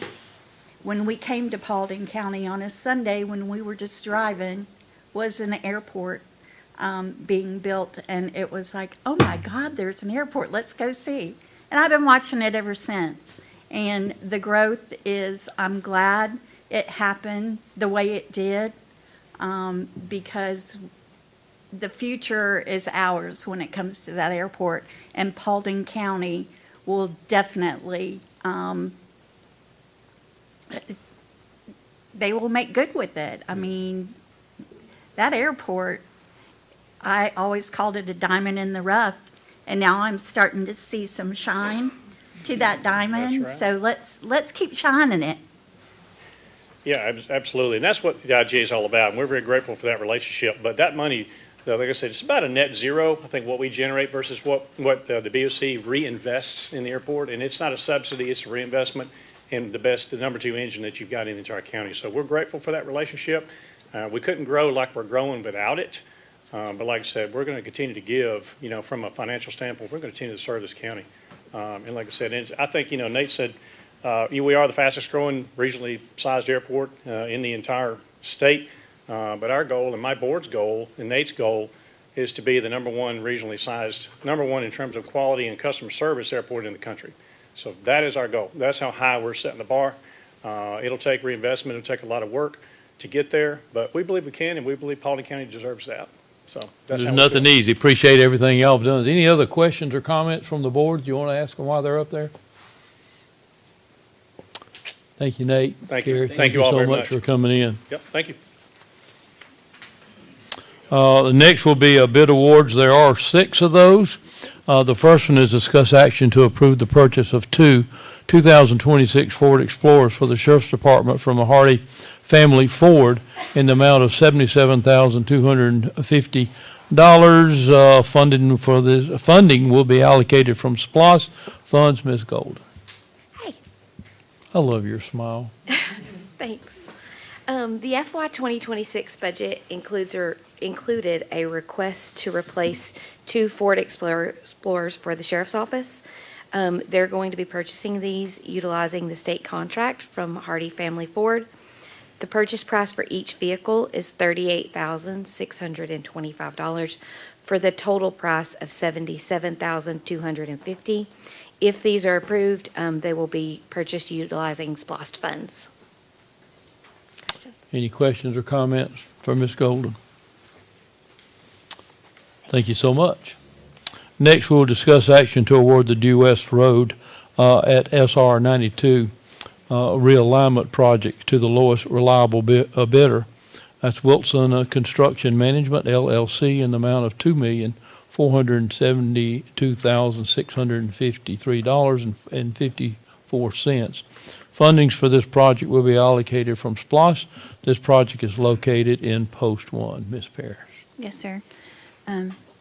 when we came to Paulding County on a Sunday when we were just driving was an airport being built, and it was like, oh my God, there's an airport, let's go see. And I've been watching it ever since. And the growth is, I'm glad it happened the way it did, because the future is ours when it comes to that airport, and Paulding County will definitely, they will make good with it. I mean, that airport, I always called it a diamond in the rough, and now I'm starting to see some shine to that diamond. That's So let's keep shining it. Yeah, absolutely. And that's what the IGA is all about. And we're very grateful for that relationship. But that money, though, like I said, it's about a net zero, I think, what we generate versus what the BOC reinvests in the airport. And it's not a subsidy, it's a reinvestment in the number 2 engine that you've got in the entire county. So we're grateful for that relationship. We couldn't grow like we're growing without it. But like I said, we're going to continue to give, from a financial standpoint, we're going to continue to serve this county. And like I said, I think, Nate said, we are the fastest growing regionally sized airport in the entire state. But our goal, and my board's goal, and Nate's goal, is to be the number 1 regionally sized, number 1 in terms of quality and customer service airport in the country. So that is our goal. That's how high we're setting the bar. It'll take reinvestment. It'll take a lot of work to get there, but we believe we can, and we believe Paulding County deserves that. So that's There's how we're nothing doing it. easy. Appreciate everything y'all have done. Any other questions or comments from the board? You want to ask them while they're up there? Thank you, Nate. Thank you. Gary, Thank you all so very much much. for coming in. Yep, thank you. The next will be bid awards. There are 6 of those. The first one is discuss action to approve the purchase of 2 2026 Ford Explorers for the Sheriff's Department from the Hardy Family Ford in the amount of $77,250. Funding will be allocated from SPLOST funds. Ms. Golden. Hi. I love your smile. Thanks. The FY 2026 budget included a request to replace 2 Ford Explorers for the Sheriff's Office. They're going to be purchasing these utilizing the state contract from Hardy Family Ford. The purchase price for each vehicle is $38,625 for the total price of $77,250. If these are approved, they will be purchased utilizing SPLOST funds. Any questions or comments for Ms. Golden? Thank you so much. Next, we'll discuss action to award the Due West Road at SR 92 realignment project to the lowest reliable bidder. That's Wilson Construction Management, LLC, in the amount of $2,472,653.54. Fundings for this project will be allocated from SPLOST. This project is located in Post 1. Ms. Parrish. Yes, sir.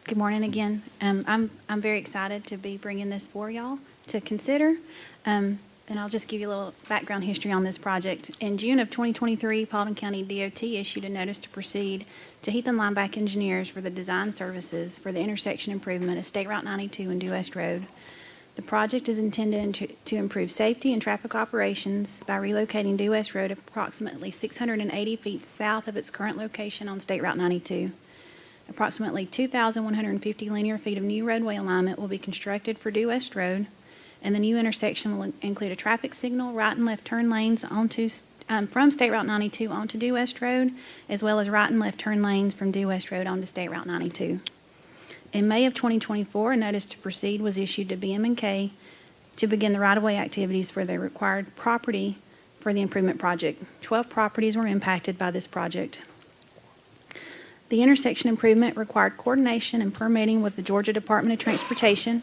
Good morning again. I'm very excited to be bringing this for y'all to consider. And I'll just give you a little background history on this project. In June of 2023, Paulding County DOT issued a notice to proceed to Heath and Lineback Engineers for the design services for the intersection improvement of State Route 92 and Due West Road. The project is intended to improve safety and traffic operations by relocating Due West Road approximately 680 feet south of its current location on State Route 92. Approximately 2,150 linear feet of new roadway alignment will be constructed for Due West Road, and the new intersection will include a traffic signal, right and left turn lanes from State Route 92 onto Due West Road, as well as right and left turn lanes from Due West Road onto State Route 92. In May of 2024, a notice to proceed was issued to BM&K to begin the right-of-way activities for the required property for the improvement project. 12 properties were impacted by this project. The intersection improvement required coordination and permitting with the Georgia Department of Transportation.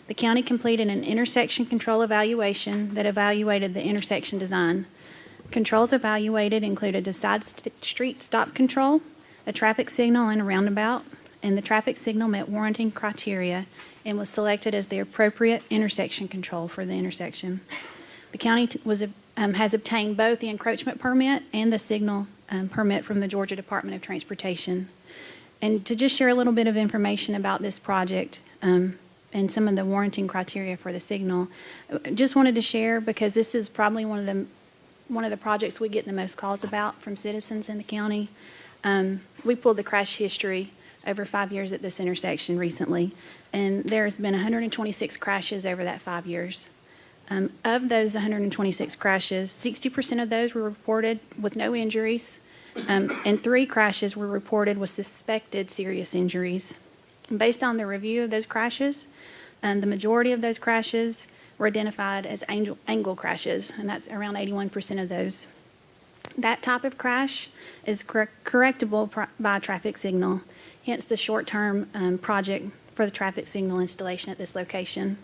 The county completed an intersection control evaluation that evaluated the intersection design. Controls evaluated included a side street stop control, a traffic signal, and a roundabout, and the traffic signal met warranting criteria and was selected as the appropriate intersection control for the intersection. The county has obtained both the encroachment permit and the signal permit from the Georgia Department of Transportation. And to just share a little bit of information about this project and some of the warranting criteria for the signal, just wanted to share because this is probably one of the projects we get the most calls about from citizens in the county. We pulled the crash history over 5 years at this intersection recently, and there's been 126 crashes over that 5 years. Of those 126 crashes, 60% of those were reported with no injuries, and 3 crashes were reported with suspected serious injuries. Based on the review of those crashes, the majority of those crashes were identified as angle crashes, and that's around 81% of those. That type of crash is correctable by a traffic signal, hence the short-term project for the traffic signal installation at this location.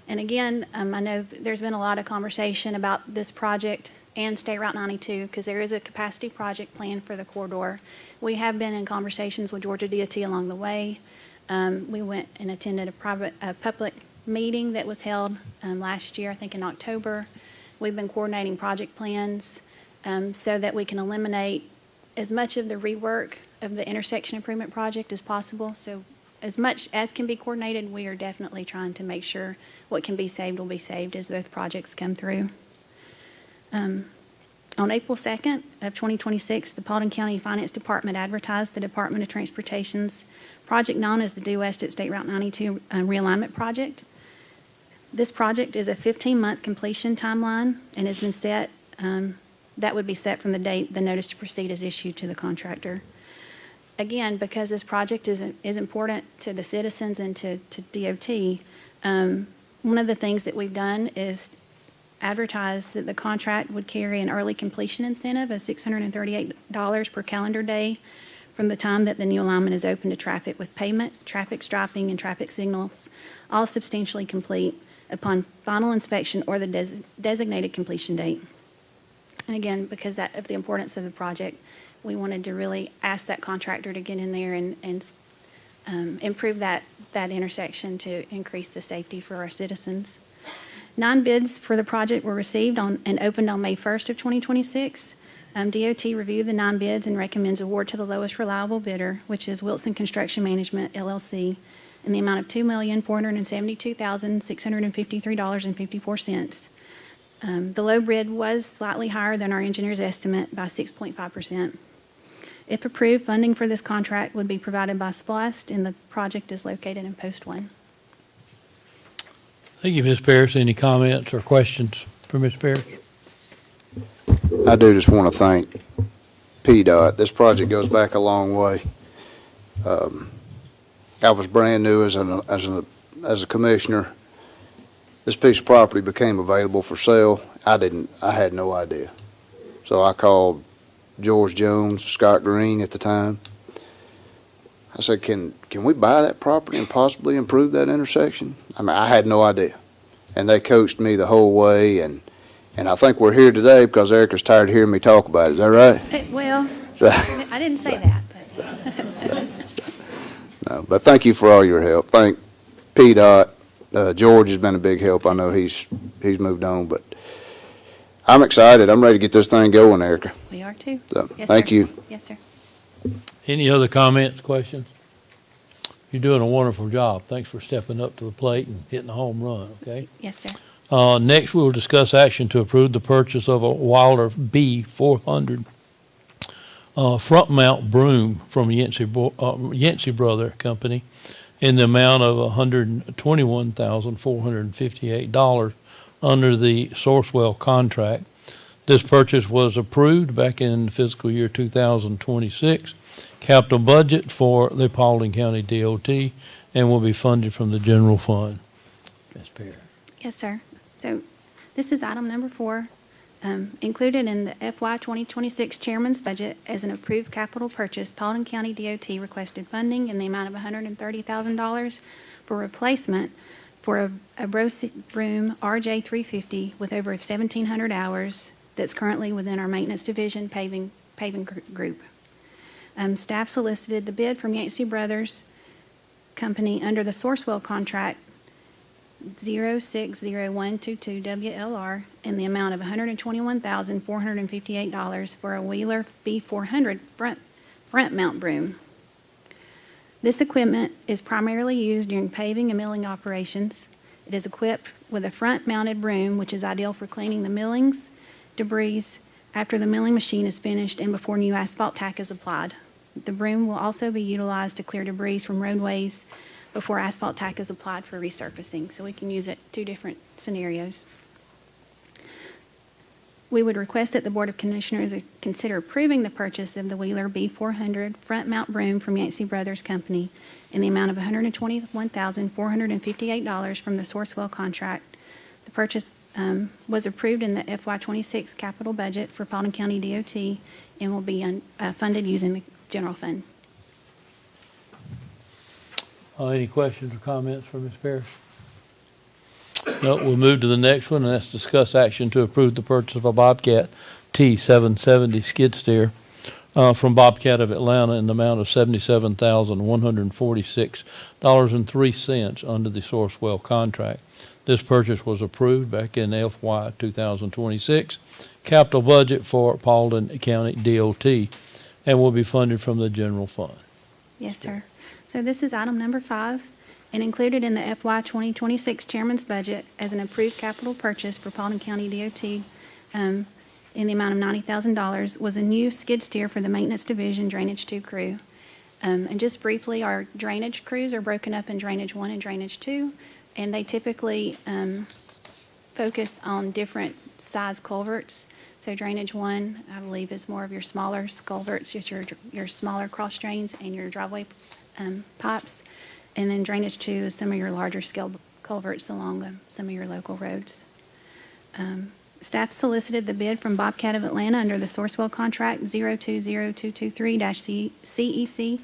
And again, I know there's been a lot of conversation about this project and State Route 92 because there is a capacity project plan for the corridor. We have been in conversations with Georgia DOT along the way. We went and attended a public meeting that was held last year, I think in October. We've been coordinating project plans so that we can eliminate as much of the rework of the intersection improvement project as possible. So as much as can be coordinated, we are definitely trying to make sure what can be saved will be saved as both projects come through. On April 2nd of 2026, the Paulding County Finance Department advertised the Department of Transportation's project known as the Due West at State Route 92 realignment project. This project is a 15-month completion timeline and has been set, that would be set from the date the notice to proceed is issued to the contractor. Again, because this project is important to the citizens and to DOT, one of the things that we've done is advertise that the contract would carry an early completion incentive of $638 per calendar day from the time that the new alignment is open to traffic, with pavement, traffic striping, and traffic signals all substantially complete upon final inspection or the designated completion date. And again, because of the importance of the project, we wanted to really ask that contractor to get in there and improve that intersection to increase the safety for our citizens. 9 bids for the project were received and opened on May 1st of 2026. DOT reviewed the 9 bids and recommends award to the lowest reliable bidder, which is Wilson Construction Management, LLC, in the amount of $2,472,653.54. The low bid was slightly higher than our engineer's estimate by 6.5%. If approved, funding for this contract would be provided by SPLOST, and the project is located in Post 1. Thank you, Ms. Parris. Any comments or questions for Ms. Parris? I do just want to thank PDOT. This project goes back a long way. I was brand new as a commissioner. This piece of property became available for sale. I had no idea. So I called George Jones, Scott Green at the time. I said, can we buy that property and possibly improve that intersection? I mean, I had no idea. And they coached me the whole way, and I think we're here today because Erica's tired of hearing me talk about it. Is that right? Well, So, I didn't say that. But No, but thank you for all your help. Thank PDOT. George has been a big help. I know he's moved on, but I'm excited. I'm ready to get this thing going, Erica. We are too. So, Yes, thank sir. you. Yes, sir. Any other comments, questions? You're doing a wonderful job. Thanks for stepping up to the plate and hitting a home run, okay? Yes, sir. Next, we will discuss action to approve the purchase of a Wilder B400 front mount broom from Yancey Brother Company in the amount of $121,458 under the Sourcewell contract. This purchase was approved back in fiscal year 2026 capital budget for the Paulding County DOT and will be funded from the general fund. Ms. Perry. Yes, sir. So this is item number 4, included in the FY 2026 Chairman's budget as an approved capital purchase. Paulding County DOT requested funding in the amount of $130,000 for replacement for a broom RJ350 with over 1,700 hours that's currently within our maintenance division paving group. Staff solicited the bid from Yancey Brothers Company under the Sourcewell contract 060122 WLR in the amount of $121,458 for a Wheeler B400 front mount broom. This equipment is primarily used during paving and milling operations. It is equipped with a front-mounted broom, which is ideal for cleaning the millings, debris after the milling machine is finished and before new asphalt tack is applied. The broom will also be utilized to clear debris from roadways before asphalt tack is applied for resurfacing, so we can use it 2 different scenarios. We would request that the Board of Commissioners consider approving the purchase of the Wheeler B400 front mount broom from Yancey Brothers Company in the amount of $121,458 from the Sourcewell contract. The purchase was approved in the FY 26 capital budget for Paulding County DOT and will be funded using the general fund. Any questions or comments from Ms. Parrish? No, we'll move to the next one, and that's discuss action to approve the purchase of a Bobcat T770 skid steer from Bobcat of Atlanta in the amount of $77,146.03 under the Sourcewell contract. This purchase was approved back in FY 2026 capital budget for Paulding County DOT and will be funded from the general fund. Yes, sir. So this is item number 5, and included in the FY 2026 Chairman's budget as an approved capital purchase for Paulding County DOT in the amount of $90,000 was a new skid steer for the Maintenance Division Drainage 2 crew. And just briefly, our drainage crews are broken up in Drainage 1 and Drainage 2, and they typically focus on different size culverts. So Drainage 1, I believe, is more of your smaller culverts, just your smaller cross drains and your driveway pipes. And then Drainage 2 is some of your larger scale culverts along some of your local roads. Staff solicited the bid from Bobcat of Atlanta under the Sourcewell contract 020223-CEC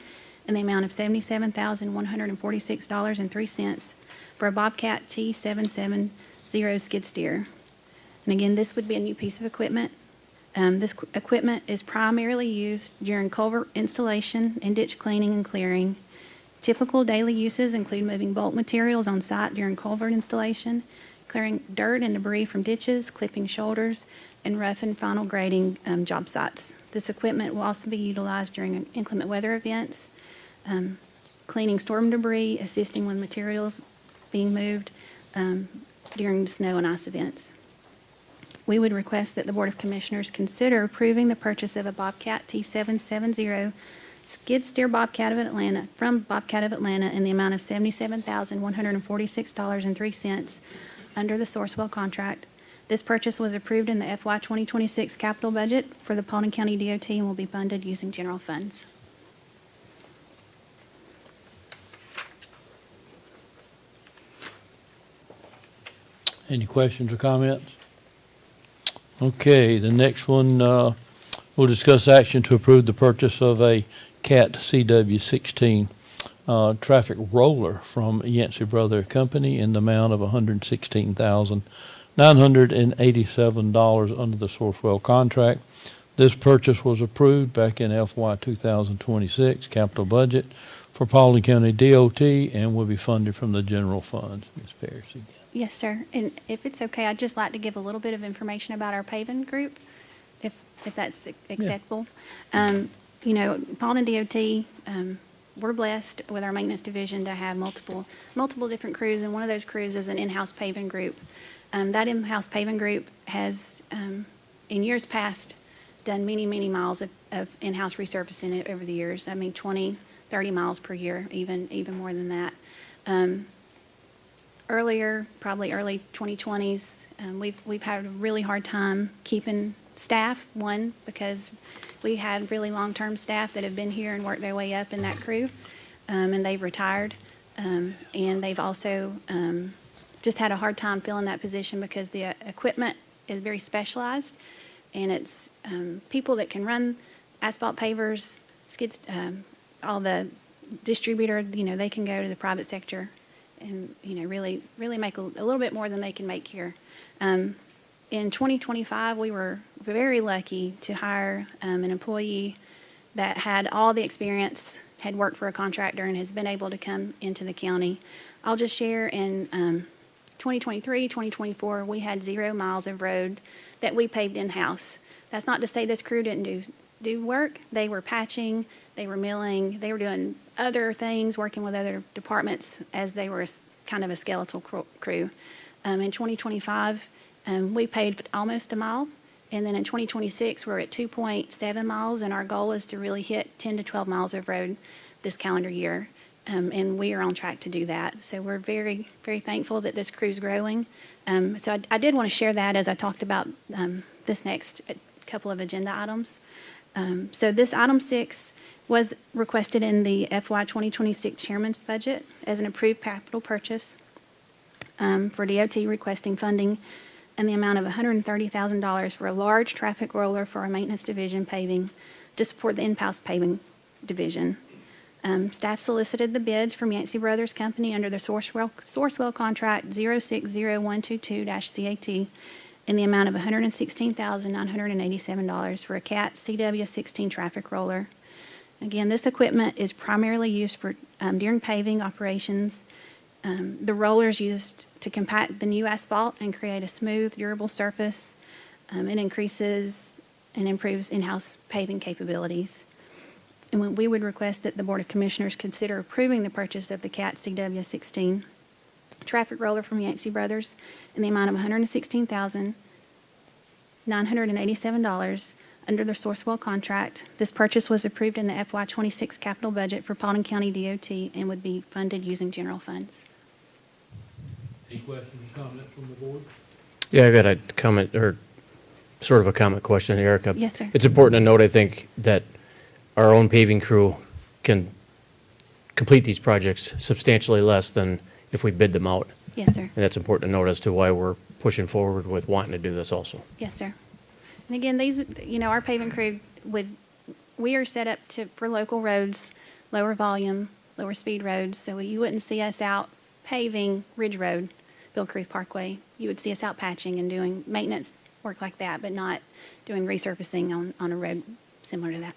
in the amount of $77,146.03 for a Bobcat T770 skid steer. And again, this would be a new piece of equipment. This equipment is primarily used during culvert installation and ditch cleaning and clearing. Typical daily uses include moving bulk materials on site during culvert installation, clearing dirt and debris from ditches, clipping shoulders, and rough and final grading job sites. This equipment will also be utilized during inclement weather events, cleaning storm debris, assisting with materials being moved during snow and ice events. We would request that the Board of Commissioners consider approving the purchase of a Bobcat T770 skid steer Bobcat of Atlanta from Bobcat of Atlanta in the amount of $77,146.03 under the Sourcewell contract. This purchase was approved in the FY 2026 capital budget for the Paulding County DOT and will be funded using general funds. Any questions or comments? Okay, the next one, we'll discuss action to approve the purchase of a CAT CW16 traffic roller from Yancey Brother Company in the amount of $116,987 under the Sourcewell contract. This purchase was approved back in FY 2026 capital budget for Paulding County DOT and will be funded from the general funds. Ms. Parrish again. Yes, sir. And if it's okay, I'd just like to give a little bit of information about our paving group, if that's acceptable. You know, Paulding DOT, we're blessed with our maintenance division to have multiple different crews, and one of those crews is an in-house paving group. That in-house paving group has, in years past, done many, many miles of in-house resurfacing over the years. I mean, 20, 30 miles per year, even more than that. Earlier, probably early 2020s, we've had a really hard time keeping staff, one, because we had really long-term staff that have been here and worked their way up in that crew, and they've retired. And they've also just had a hard time filling that position because the equipment is very specialized, and it's people that can run asphalt pavers, skids, all the distributor, you know, they can go to the private sector and, you know, really make a little bit more than they can make here. In 2025, we were very lucky to hire an employee that had all the experience, had worked for a contractor, and has been able to come into the county. I'll just share in 2023, 2024, we had 0 miles of road that we paved in-house. That's not to say this crew didn't do work. They were patching, they were milling, they were doing other things, working with other departments as they were kind of a skeletal crew. In 2025, we paved almost a mile, and then in 2026, we're at 2.7 miles, and our goal is to really hit 10 to 12 miles of road this calendar year, and we are on track to do that. So we're very, very thankful that this crew's growing. So I did want to share that as I talked about this next couple of agenda items. So this item 6 was requested in the FY 2026 chairman's budget as an approved capital purchase for DOT, requesting funding in the amount of $130,000 for a large traffic roller for our maintenance division paving to support the in-house paving division. Staff solicited the bids from Yancey Brothers Company under the Sourcewell contract 060122-CAT in the amount of $116,987 for a CAT CW16 traffic roller. Again, this equipment is primarily used for during paving operations. The roller is used to compact the new asphalt and create a smooth, durable surface. It increases and improves in-house paving capabilities. And we would request that the Board of Commissioners consider approving the purchase of the CAT CW16 traffic roller from Yancey Brothers in the amount of $116,987 under the Sourcewell contract. This purchase was approved in the FY 26 capital budget for Paulding County DOT and would be funded using general funds. Any questions or comments from the board? Yeah, I got a comment, or sort of a comment question, Erica. Yes, sir. It's important to note, I think, that our own paving crew can complete these projects substantially less than if we bid them out. Yes, sir. And that's important to note as to why we're pushing forward with wanting to do this also. Yes, sir. And again, these, you know, our paving crew we are set up for local roads, lower volume, lower speed roads. So you wouldn't see us out paving Ridge Road, Bill Creek Parkway. You would see us out patching and doing maintenance work like that, but not doing resurfacing on a road similar to that.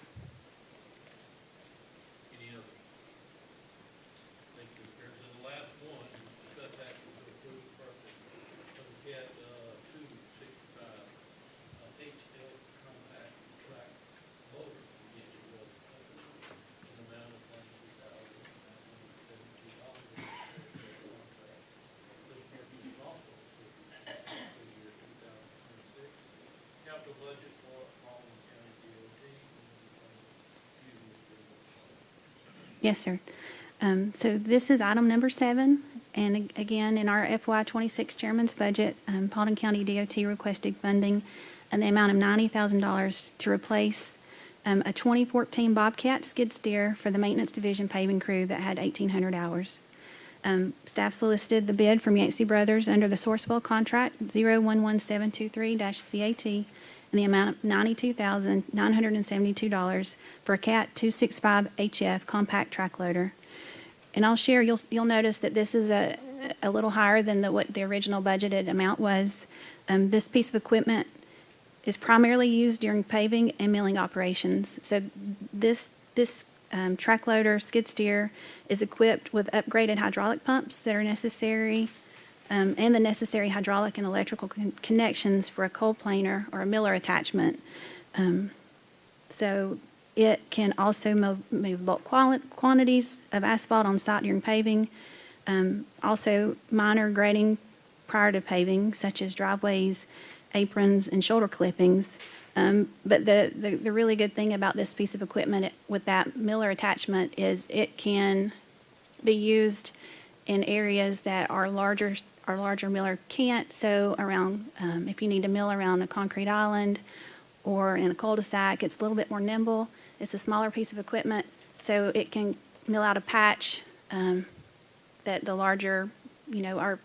Any other? Thank you. Here's the last one, discuss action to approve the purchase of the CAT 265 HL compact track loader from Yancey Brothers Company in the amount of $92,972 This purchase is also approved for the year 2026. Capital budget for Paulding County DOT. Yes, sir. So this is item number 7, and again, in our FY 26 chairman's budget, Paulding County DOT requested funding in the amount of $90,000 to replace a 2014 Bobcat skid steer for the maintenance division paving crew that had 1,800 hours. Staff solicited the bid from Yancey Brothers under the Sourcewell contract 011723-CAT in the amount of $92,972 for a CAT 265 HF compact track loader. And I'll share, you'll notice that this is a little higher than what the original budgeted amount was. This piece of equipment is primarily used during paving and milling operations. So this track loader skid steer is equipped with upgraded hydraulic pumps that are necessary, and the necessary hydraulic and electrical connections for a coal planer or a miller attachment. So it can also move bulk quantities of asphalt on site during paving. Also minor grading prior to paving, such as driveways, aprons, and shoulder clippings. But the really good thing about this piece of equipment with that miller attachment is it can be used in areas that our larger miller can't. So around, if you need to mill around a concrete island or in a cul-de-sac, it's a little bit more nimble. It's a smaller piece of equipment, so it can mill out a patch that the larger, our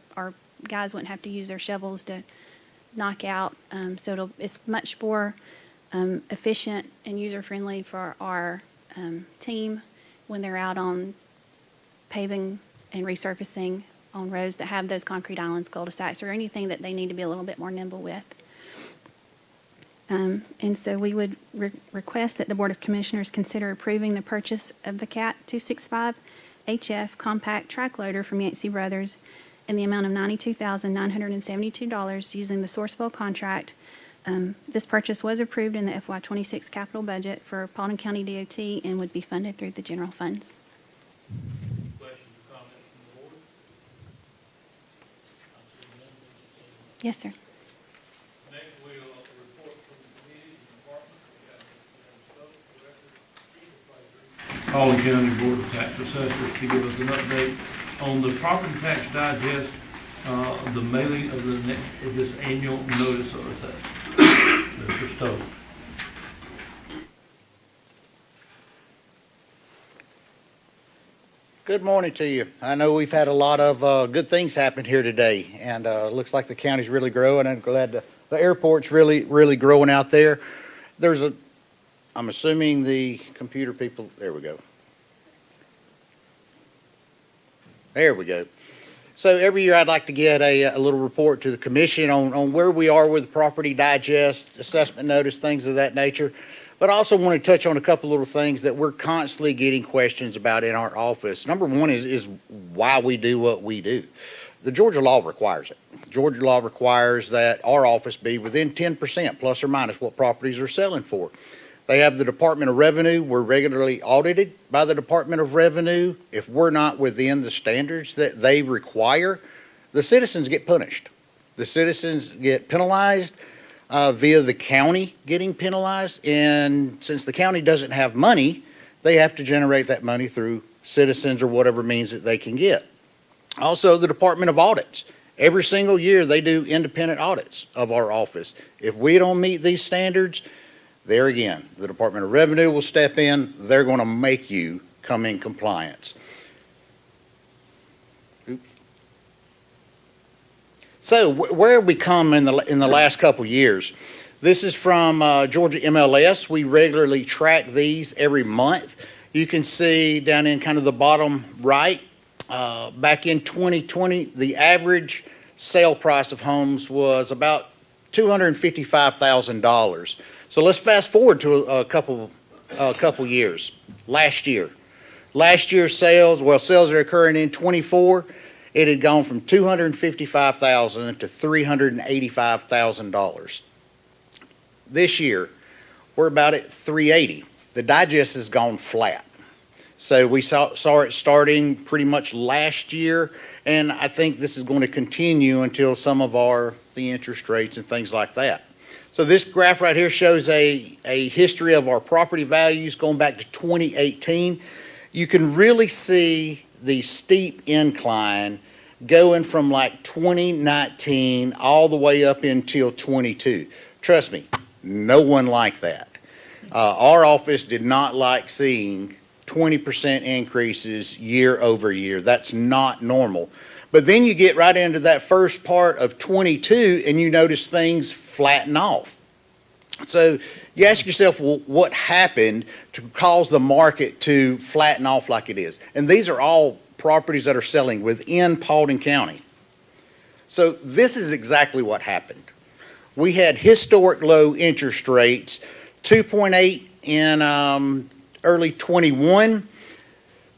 guys wouldn't have to use their shovels to knock out. So it's much more efficient and user-friendly for our team when they're out on paving and resurfacing on roads that have those concrete islands, cul-de-sacs, or anything that they need to be a little bit more nimble with. And so we would request that the Board of Commissioners consider approving the purchase of the CAT 265 HF compact track loader from Yancey Brothers in the amount of $92,972 using the Sourcewell contract. This purchase was approved in the FY26 capital budget for Paulding County DOT and would be funded through the general funds. Questions or comments from the board? Yes, sir. Next, we'll report from the committees and departments. We got Paulding County Board of Tax Assessors to give us an update on the property tax digest, the mailing of this annual notice of assessment. Mr. Stokes. Good morning to you. I know we've had a lot of good things happen here today, and it looks like the county's really growing. I'm glad the airport's really growing out there. I'm assuming the computer people, there we go. There we go. So every year I'd like to get a little report to the commission on where we are with the property digest, assessment notice, things of that nature. But I also want to touch on a couple little things that we're constantly getting questions about in our office. Number one is why we do what we do. The Georgia law requires it. Georgia law requires that our office be within 10% plus or minus what properties are selling for. They have the Department of Revenue. We're regularly audited by the Department of Revenue. If we're not within the standards that they require, the citizens get punished. The citizens get penalized via the county getting penalized. And since the county doesn't have money, they have to generate that money through citizens or whatever means that they can get. Also, the Department of Audits. Every single year, they do independent audits of our office. If we don't meet these standards, there again, the Department of Revenue will step in. They're going to make you come in compliance. Oops. So where have we come in the last couple years? This is from Georgia MLS. We regularly track these every month. You can see down in kind of the bottom right, back in 2020, the average sale price of homes was about $255,000. So let's fast forward to a couple years. Last year's sales, sales are occurring in 24. It had gone from $255,000 to $385,000. This year, we're about at $380,000. The digest has gone flat. So we saw it starting pretty much last year, and I think this is going to continue until some of the interest rates and things like that. So this graph right here shows a history of our property values going back to 2018. You can really see the steep incline going from like 2019 all the way up until 22. Trust me, no one liked that. Our office did not like seeing 20% increases year over year. That's not normal. But then you get right into that first part of 22 and you notice things flatten off. So you ask yourself, well, what happened to cause the market to flatten off like it is? And these are all properties that are selling within Paulding County. So this is exactly what happened. We had historic low interest rates, 2.8 in early 21.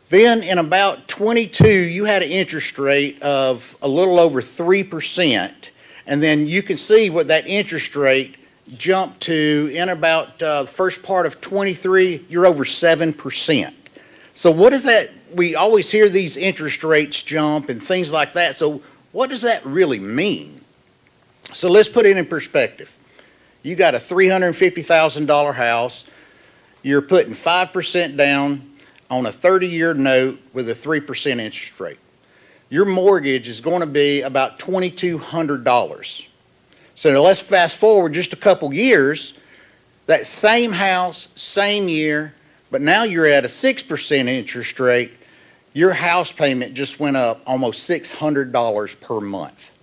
Then in about 22, you had an interest rate of a little over 3%. And then you can see what that interest rate jumped to in about the first part of 23, you're over 7%. So what is that? We always hear these interest rates jump and things like that. So what does that really mean? So let's put it in perspective. You got a $350,000 house. You're putting 5% down on a 30-year note with a 3% interest rate. Your mortgage is going to be about $2,200. So now let's fast forward just a couple years. That same house, same year, but now you're at a 6% interest rate. Your house payment just went up almost $600 per month.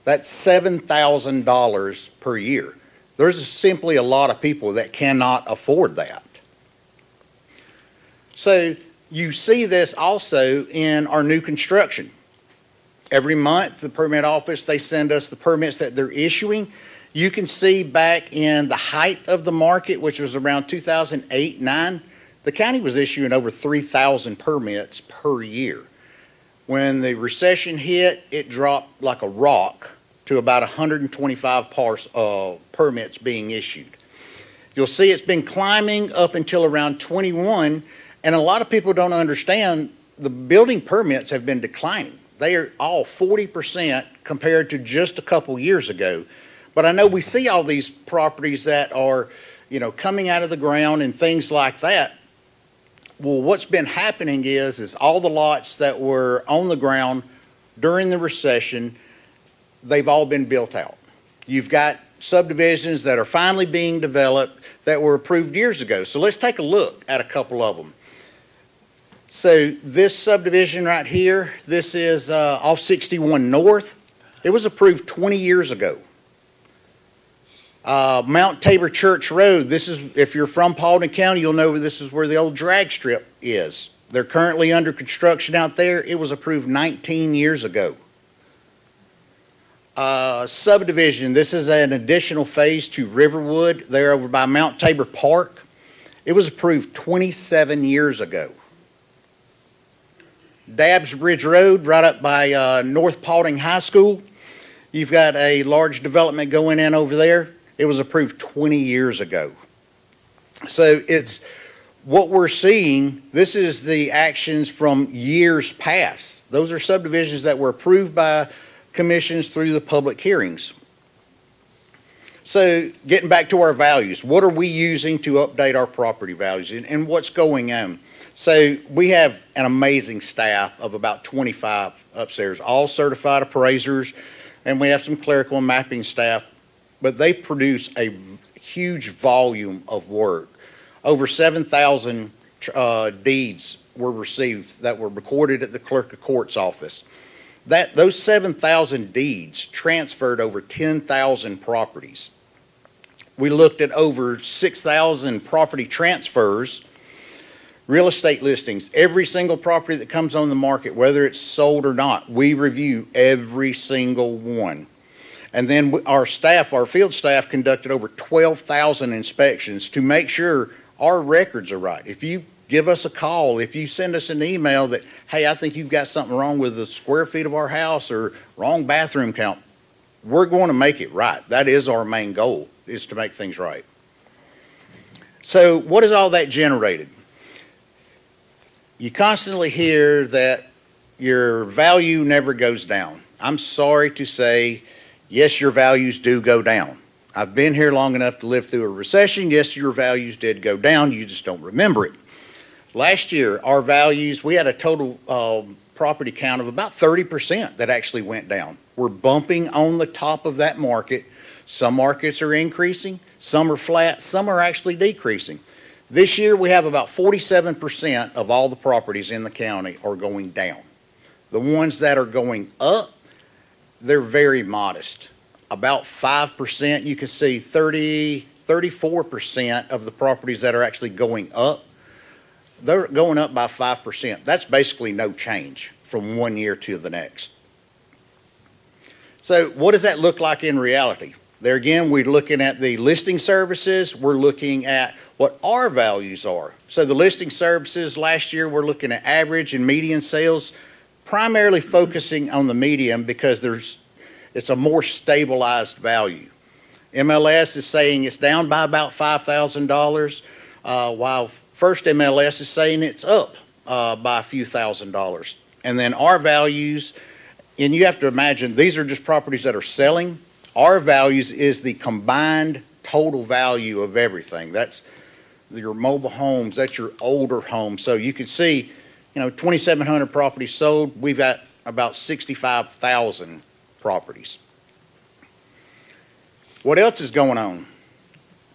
That's $7,000 per year. There's simply a lot of people that cannot afford that. So you see this also in our new construction. Every month, the permit office, they send us the permits that they're issuing. You can see back in the height of the market, which was around 2008-9, the county was issuing over 3,000 permits per year. When the recession hit, it dropped like a rock to about 125 permits being issued. You'll see it's been climbing up until around 21, and a lot of people don't understand the building permits have been declining. They are all 40% compared to just a couple years ago. But I know we see all these properties that are, coming out of the ground and things like that. Well, what's been happening is all the lots that were on the ground during the recession, they've all been built out. You've got subdivisions that are finally being developed that were approved years ago. So let's take a look at a couple of them. So this subdivision right here, this is off 61 North. It was approved 20 years ago. Mount Tabor Church Road, this is, if you're from Paulding County, you'll know this is where the old drag strip is. They're currently under construction out there. It was approved 19 years ago. Subdivision, this is an additional phase to Riverwood. They're over by Mount Tabor Park. It was approved 27 years ago. Dabbs Bridge Road, right up by North Paulding High School. You've got a large development going in over there. It was approved 20 years ago. So it's what we're seeing. This is the actions from years past. Those are subdivisions that were approved by commissions through the public hearings. So getting back to our values, what are we using to update our property values and what's going on? So we have an amazing staff of about 25 upstairs, all certified appraisers, and we have some clerical and mapping staff, but they produce a huge volume of work. Over 7,000 deeds were received that were recorded at the clerk of court's office. Those 7,000 deeds transferred over 10,000 properties. We looked at over 6,000 property transfers, real estate listings, every single property that comes on the market, whether it's sold or not, we review every single one. And then our staff, our field staff, conducted over 12,000 inspections to make sure our records are right. If you give us a call, if you send us an email that, hey, I think you've got something wrong with the square feet of our house or wrong bathroom count, we're going to make it right. That is our main goal, is to make things right. So what is all that generated? You constantly hear that your value never goes down. I'm sorry to say, yes, your values do go down. I've been here long enough to live through a recession. Yes, your values did go down. You just don't remember it. Last year, our values, we had a total property count of about 30% that actually went down. We're bumping on the top of that market. Some markets are increasing, some are flat, some are actually decreasing. This year, we have about 47% of all the properties in the county are going down. The ones that are going up, they're very modest. About 5%, you can see 34% of the properties that are actually going up, they're going up by 5%. That's basically no change from one year to the next. So what does that look like in reality? There again, we're looking at the listing services. We're looking at what our values are. So the listing services, last year, we're looking at average and median sales, primarily focusing on the median because it's a more stabilized value. MLS is saying it's down by about $5,000, while First MLS is saying it's up by a few $1,000s. And then our values, and you have to imagine, these are just properties that are selling. Our values is the combined total value of everything. That's your mobile homes, that's your older homes. So you can see, 2,700 properties sold. We've got about 65,000 properties. What else is going on?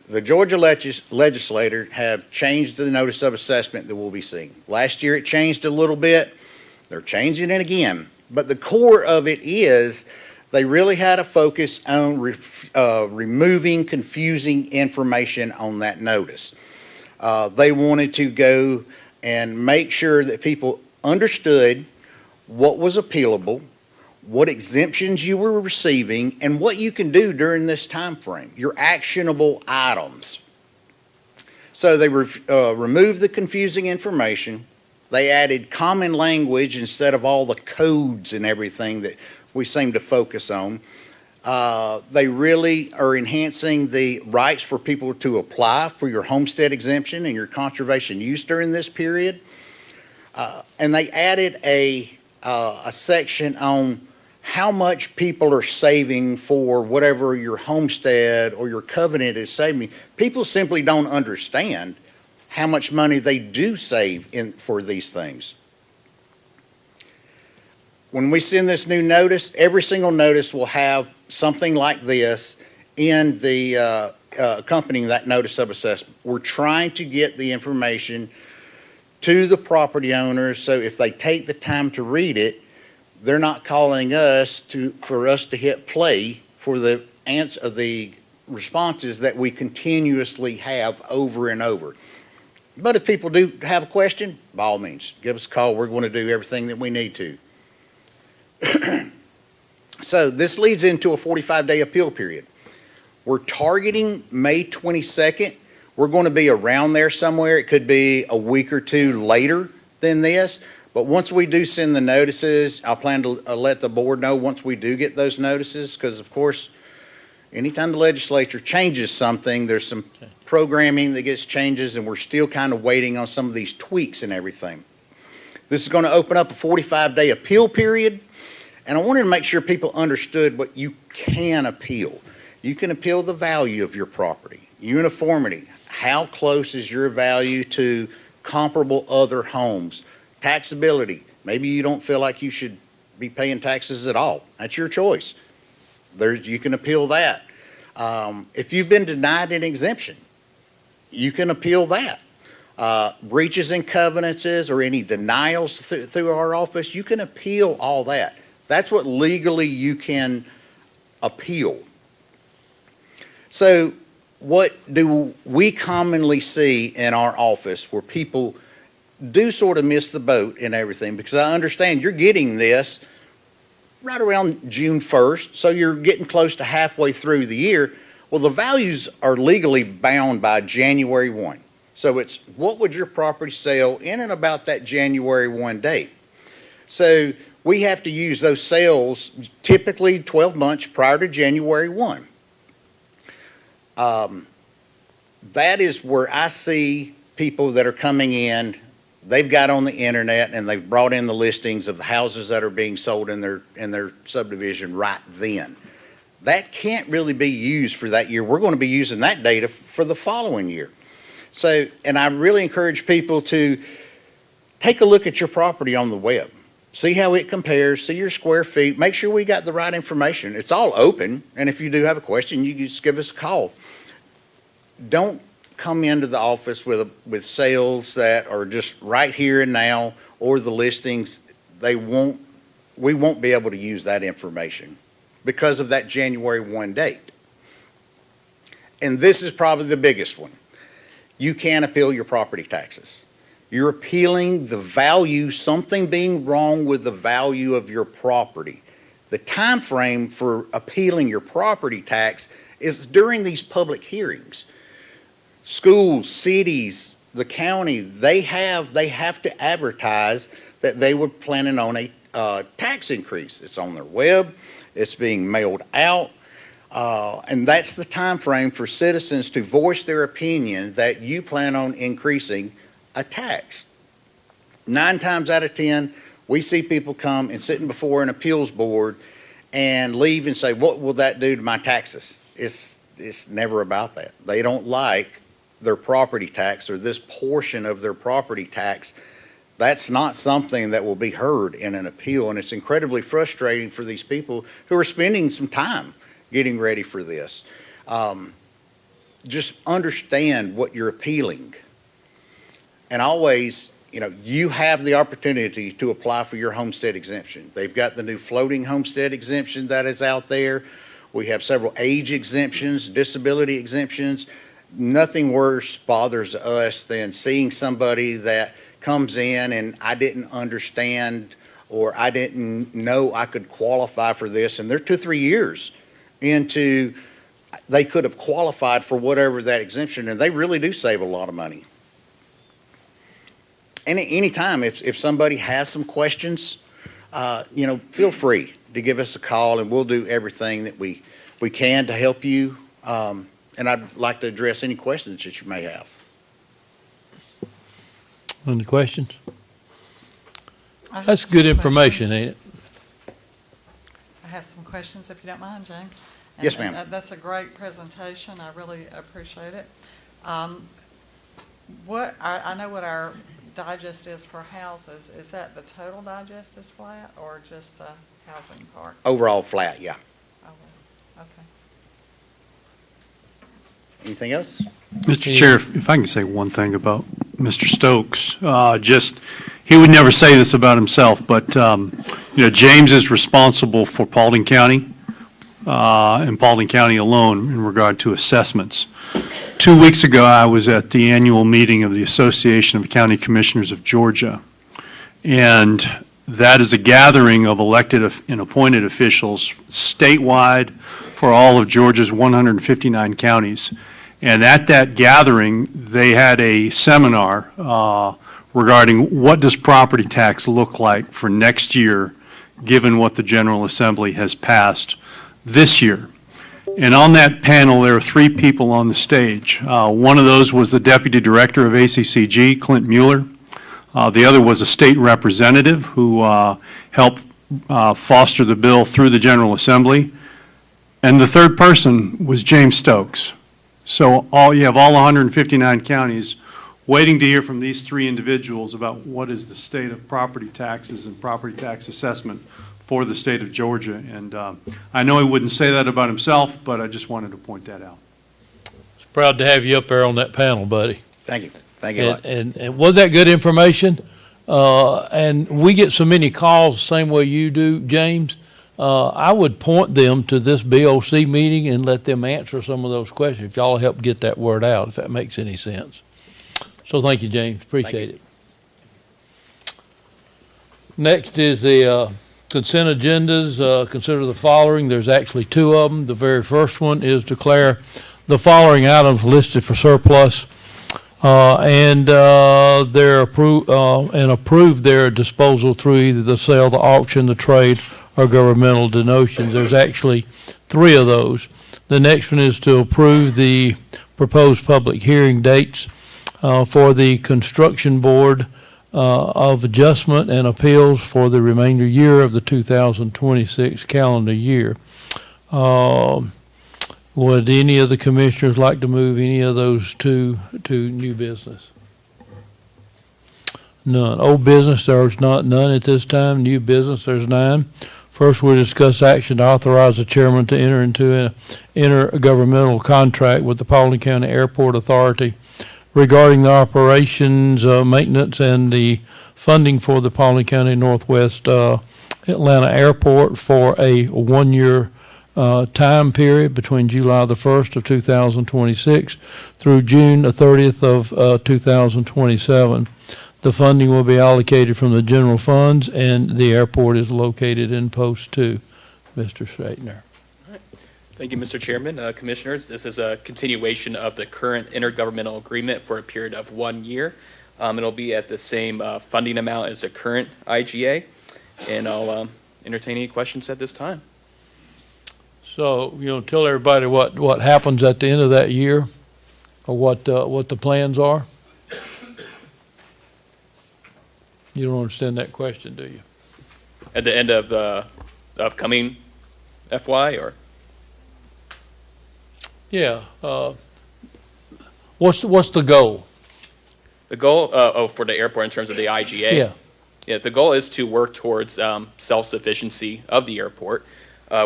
The Georgia legislature have changed the notice of assessment that we'll be seeing. Last year it changed a little bit. They're changing it again. But the core of it is they really had a focus on removing confusing information on that notice. They wanted to go and make sure that people understood what was appealable, what exemptions you were receiving, and what you can do during this time frame, your actionable items. So they removed the confusing information. They added common language instead of all the codes and everything that we seem to focus on. They really are enhancing the rights for people to apply for your homestead exemption and your conservation use during this period. And they added a section on how much people are saving for whatever your homestead or your covenant is saving. People simply don't understand how much money they do save for these things. When we send this new notice, every single notice will have something like this in the accompanying that notice of assessment. We're trying to get the information to the property owners so if they take the time to read it, they're not calling us for us to hit play for the answer, the responses that we continuously have over and over. But if people do have a question, by all means, give us a call. We're going to do everything that we need to. So this leads into a 45-day appeal period. We're targeting May 22nd. We're going to be around there somewhere. It could be a week or two later than this. But once we do send the notices, I'll plan to let the board know once we do get those notices, because of course, anytime the legislature changes something, there's some programming that gets changes, and we're still kind of waiting on some of these tweaks and everything. This is going to open up a 45-day appeal period, and I wanted to make sure people understood what you can appeal. You can appeal the value of your property, uniformity, how close is your value to comparable other homes, taxability. Maybe you don't feel like you should be paying taxes at all. That's your choice. You can appeal that. If you've been denied an exemption, you can appeal that. Breaches in covenants or any denials through our office, you can appeal all that. That's what legally you can appeal. So what do we commonly see in our office where people do sort of miss the boat and everything? Because I understand you're getting this right around June 1st, so you're getting close to halfway through the year. Well, the values are legally bound by January 1. So it's what would your property sell in and about that January 1 date. So we have to use those sales typically 12 months prior to January 1. That is where I see people that are coming in. They've got on the internet and they've brought in the listings of the houses that are being sold in their subdivision right then. That can't really be used for that year. We're going to be using that data for the following year. So, and I really encourage people to take a look at your property on the web. See how it compares, see your square feet, make sure we got the right information. It's all open, and if you do have a question, you can just give us a call. Don't come into the office with sales that are just right here and now, or the listings. We won't be able to use that information because of that January 1 date. And this is probably the biggest one. You can't appeal your property taxes. You're appealing the value, something being wrong with the value of your property. The time frame for appealing your property tax is during these public hearings. Schools, cities, the county, they have to advertise that they were planning on a tax increase. It's on their web, it's being mailed out, and that's the time frame for citizens to voice their opinion that you plan on increasing a tax. 9 times out of 10, we see people come and sitting before an appeals board and leave and say, what will that do to my taxes? It's never about that. They don't like their property tax or this portion of their property tax. That's not something that will be heard in an appeal, and it's incredibly frustrating for these people who are spending some time getting ready for this. Just understand what you're appealing. And always, you have the opportunity to apply for your homestead exemption. They've got the new floating homestead exemption that is out there. We have several age exemptions, disability exemptions. Nothing worse bothers us than seeing somebody that comes in and I didn't understand or I didn't know I could qualify for this, and they're 2-3 years into they could have qualified for whatever that exemption, and they really do save a lot of money. Anytime, if somebody has some questions, feel free to give us a call, and we'll do everything that we can to help you. And I'd like to address any questions that you may have. Any questions? That's good information, ain't it? I have some questions, if you don't mind, James. Yes, ma'am. That's a great presentation. I really appreciate it. I know what our digest is for houses. Is that the total digest is flat or just the housing part? Overall flat, yeah. Oh, well, okay. Anything else? Mr. Chair, if I can say one thing about Mr. Stokes, he would never say this about himself, but, James is responsible for Paulding County, and Paulding County alone in regard to assessments. 2 weeks ago, I was at the annual meeting of the Association of County Commissioners of Georgia, and that is a gathering of elected and appointed officials statewide for all of Georgia's 159 counties. And at that gathering, they had a seminar regarding what does property tax look like for next year, given what the General Assembly has passed this year. And on that panel, there were 3 people on the stage. One of those was the Deputy Director of ACCG, Clint Mueller. The other was a state representative who helped foster the bill through the General Assembly. And the third person was James Stokes. So you have all 159 counties waiting to hear from these 3 individuals about what is the state of property taxes and property tax assessment for the state of Georgia. And I know he wouldn't say that about himself, but I just wanted to point that out. Proud to have you up there on that panel, buddy. Thank you. Thank you a lot. And was that good information? And we get so many calls the same way you do, James. I would point them to this BOC meeting and let them answer some of those questions, if y'all help get that word out, if that makes any sense. So thank you, James. Appreciate it. Next is the consent agendas. Consider the following. There's actually 2 of them. The very first one is declare the following items listed for surplus and approve their disposal through either the sale, the auction, the trade, or governmental donations. There's actually 3 of those. The next one is to approve the proposed public hearing dates for the Construction Board of Adjustment and Appeals for the remainder year of the 2026 calendar year. Would any of the commissioners like to move any of those to new business? None. Old business, there's none at this time. New business, there's 9. First, we'll discuss action to authorize the chairman to enter into an intergovernmental contract with the Paulding County Airport Authority regarding the operations, maintenance, and the funding for the Paulding County Northwest Atlanta Airport for a 1-year time period between July the 1st of 2026 through June the 30th of 2027. The funding will be allocated from the general funds, and the airport is located in Post 2. Mr. Straightner. Thank you, Mr. Chairman. Commissioners, this is a continuation of the current intergovernmental agreement for a period of 1 year. It'll be at the same funding amount as the current IGA, and I'll entertain any questions at this time. So, tell everybody what happens at the end of that year, or what the plans are? You don't understand that question, do you? At the end of the upcoming FY, or? Yeah, what's the goal? The goal, for the airport in terms of the IGA? Yeah. Yeah, the goal is to work towards self-sufficiency of the airport.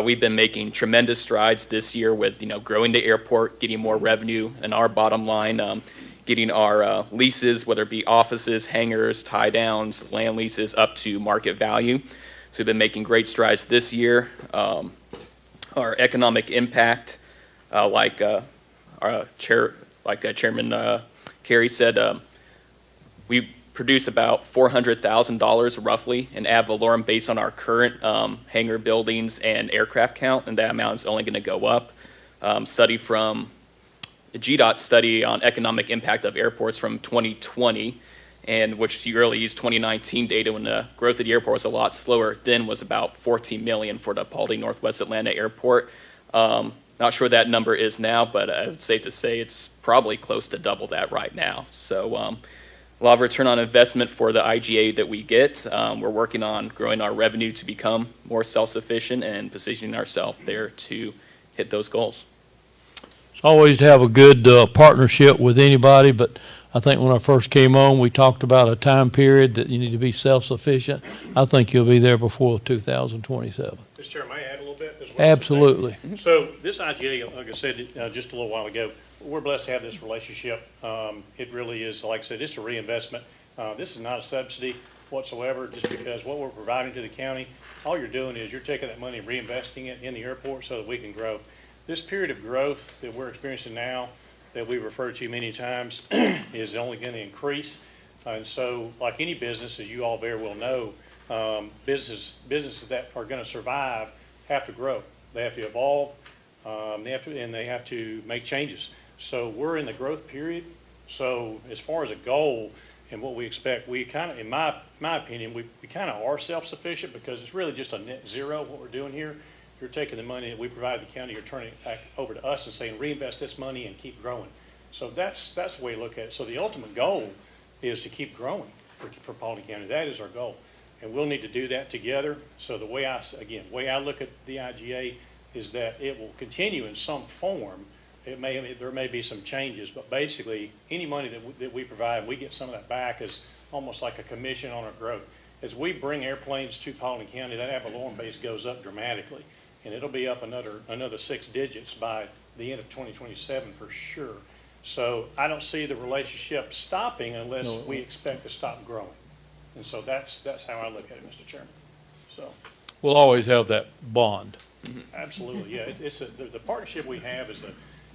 We've been making tremendous strides this year with, growing the airport, getting more revenue in our bottom line, getting our leases, whether it be offices, hangars, tie downs, land leases, up to market value. So we've been making great strides this year. Our economic impact, like Chairman Carey said, we produce about $400,000 roughly in ad valorem based on our current hangar buildings and aircraft count, and that amount is only going to go up. Study from the GDOT study on economic impact of airports from 2020, and which you really used 2019 data when the growth of the airport was a lot slower, then was about 14 million for the Paulding Northwest Atlanta Airport. Not sure that number is now, but it's safe to say it's probably close to double that right now. So a lot of return on investment for the IGA that we get. We're working on growing our revenue to become more self-sufficient and positioning ourselves there to hit those goals. It's always to have a good partnership with anybody, but I think when I first came on, we talked about a time period that you need to be self-sufficient. I think you'll be there before 2027. Mr. Chair, may I add a little bit as well? Absolutely. So this IGA, like I said just a little while ago, we're blessed to have this relationship. It really is, like I said, it's a reinvestment. This is not a subsidy whatsoever, just because what we're providing to the county, all you're doing is you're taking that money and reinvesting it in the airport so that we can grow. This period of growth that we're experiencing now, that we referred to many times, is only going to increase. And so, like any business, as you all very well know, businesses that are going to survive have to grow. They have to evolve, and they have to make changes. So we're in the growth period. So as far as a goal and what we expect, we kind of, in my opinion, we kind of are self-sufficient, because it's really just a net zero what we're doing here. You're taking the money that we provide the county, you're turning it back over to us and saying, reinvest this money and keep growing. So that's the way to look at it. So the ultimate goal is to keep growing for Paulding County. That is our goal. And we'll need to do that together. So the way I look at the IGA is that it will continue in some form. There may be some changes, but basically any money that we provide, we get some of that back as almost like a commission on our growth. As we bring airplanes to Paulding County, that ad valorem base goes up dramatically. And it'll be up another 6 digits by the end of 2027 for sure. So I don't see the relationship stopping unless we expect to stop growing. And so that's how I look at it, Mr. Chairman. So We'll always have that bond. absolutely, yeah. It's the partnership we have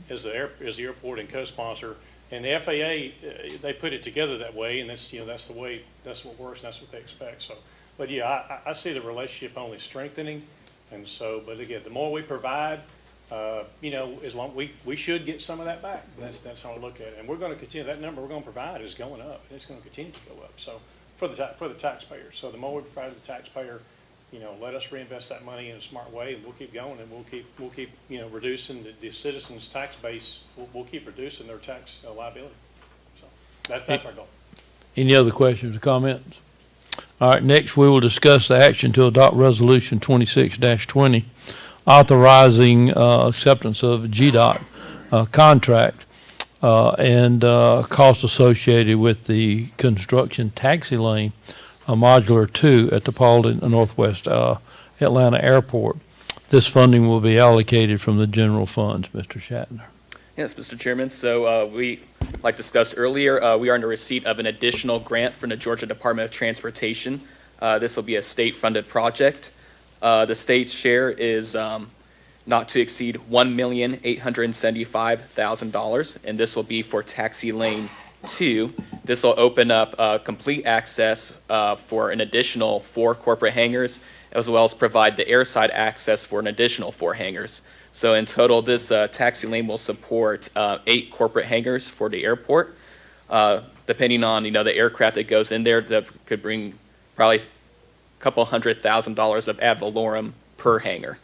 as the airport and co-sponsor, and the FAA, they put it together that way, and that's the way, that's what works, and that's what they expect. So, but yeah, I see the relationship only strengthening. And so, but again, the more we provide, as long we should get some of that back. That's how I look at it. And we're going to continue. That number we're going to provide is going up. And it's going to continue to go up. So for the taxpayer. So the more we provide to the taxpayer, let us reinvest that money in a smart way, and we'll keep going, and we'll keep reducing the citizens' tax base. We'll keep reducing their tax liability. So that's our goal. Any other questions or comments? All right, next we will discuss the action to adopt Resolution 26-20, authorizing acceptance of GDOT contract and costs associated with the construction taxi lane, Modular 2 at the Paulding Northwest Atlanta Airport. This funding will be allocated from the general funds, Mr. Shatner. Yes, Mr. Chairman. So like discussed earlier, we are in the receipt of an additional grant from the Georgia Department of Transportation. This will be a state-funded project. The state's share is not to exceed $1,875,000, and this will be for Taxi Lane 2. This will open up complete access for an additional 4 corporate hangars, as well as provide the airside access for an additional 4 hangars. So in total, this taxi lane will support 8 corporate hangars for the airport. Depending on, the aircraft that goes in there, that could bring probably a couple $100,000 of ad valorem per hangar.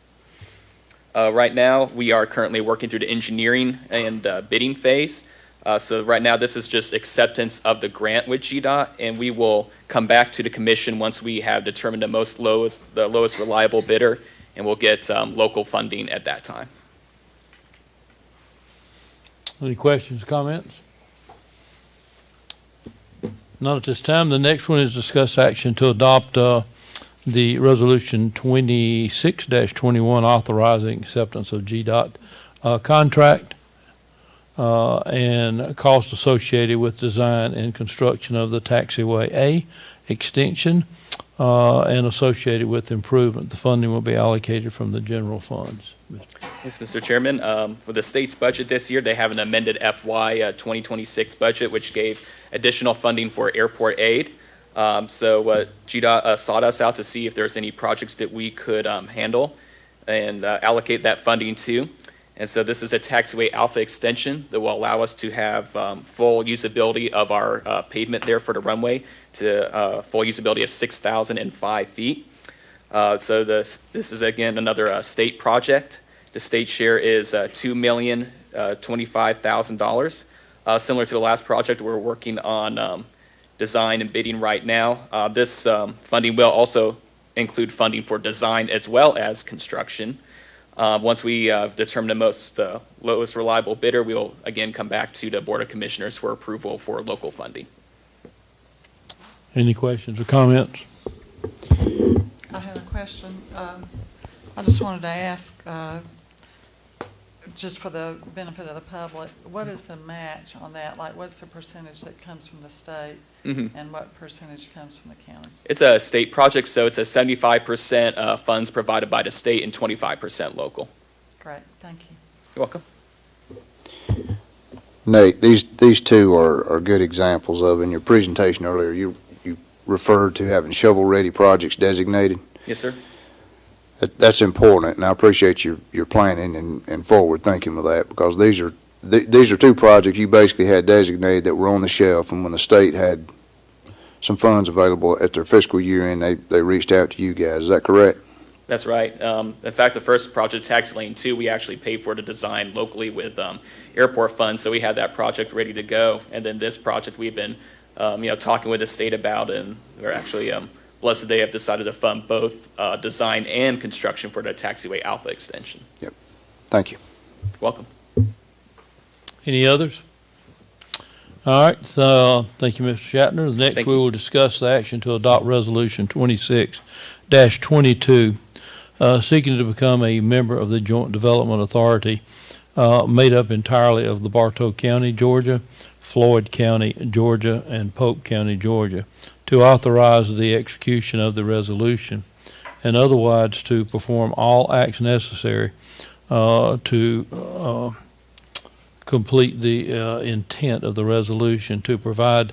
Right now, we are currently working through the engineering and bidding phase. So right now, this is just acceptance of the grant with GDOT, and we will come back to the commission once we have determined the lowest reliable bidder, and we'll get local funding at that time. Any questions, comments? None at this time. The next one is discuss action to adopt the resolution 26-21 authorizing acceptance of GDOT contract and cost associated with design and construction of the taxiway A extension and associated with improvement. The funding will be allocated from the general funds. Yes, Mr. Chairman. For the state's budget this year, they have an amended FY 2026 budget, which gave additional funding for airport aid. So GDOT sought us out to see if there's any projects that we could handle and allocate that funding to. And so this is a taxiway alpha extension that will allow us to have full usability of our pavement there for the runway to full usability of 6,005 feet. So this is, again, another state project. The state share is $2,025,000. Similar to the last project, we're working on design and bidding right now. This funding will also include funding for design as well as construction. Once we determine the lowest reliable bidder, we will again come back to the Board of Commissioners for approval for local funding. Any questions or comments? I have a question. I just wanted to ask, just for the benefit of the public, what is the match on that? Like, what's the percentage that comes from the state and what percentage comes from the county? It's a state project, so it's a 75% funds provided by the state and 25% local. Great, thank you. You're welcome. Nate, these two are good examples of, in your presentation earlier, you referred to having shovel-ready projects designated. Yes, sir. That's important, and I appreciate your planning and forward thinking with that, because these are two projects you basically had designated that were on the shelf, and when the state had some funds available at their fiscal year end, they reached out to you guys. Is that correct? That's right. In fact, the first project, Taxi Lane 2, we actually paid for the design locally with airport funds, so we had that project ready to go. And then this project we've been talking with the state about, and we're actually blessed that they have decided to fund both design and construction for the Taxiway Alpha extension. Yep. Thank you. Welcome. Any others? All right, so thank you, Mr. Shatner. Next, Thank we you. will discuss the action to adopt Resolution 26-22, seeking to become a member of the Joint Development Authority, made up entirely of the Bartow County, Georgia, Floyd County, Georgia, and Polk County, Georgia, to authorize the execution of the resolution and otherwise to perform all acts necessary to complete the intent of the resolution, to provide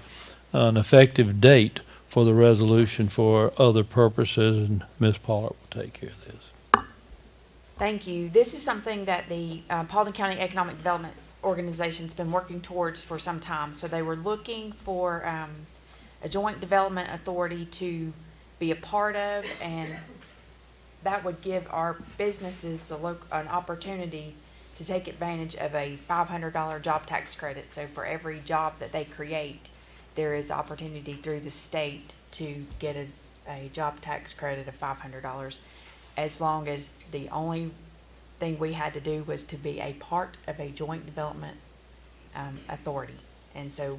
an effective date for the resolution for other purposes, and Ms. Pollard will take care of this. Thank you. This is something that the Paulding County Economic Development Organization's been working towards for some time. So they were looking for a joint development authority to be a part of, and that would give our businesses an opportunity to take advantage of a $500 job tax credit. So for every job that they create, there is opportunity through the state to get a job tax credit of $500, as long as the only thing we had to do was to be a part of a joint development authority. And so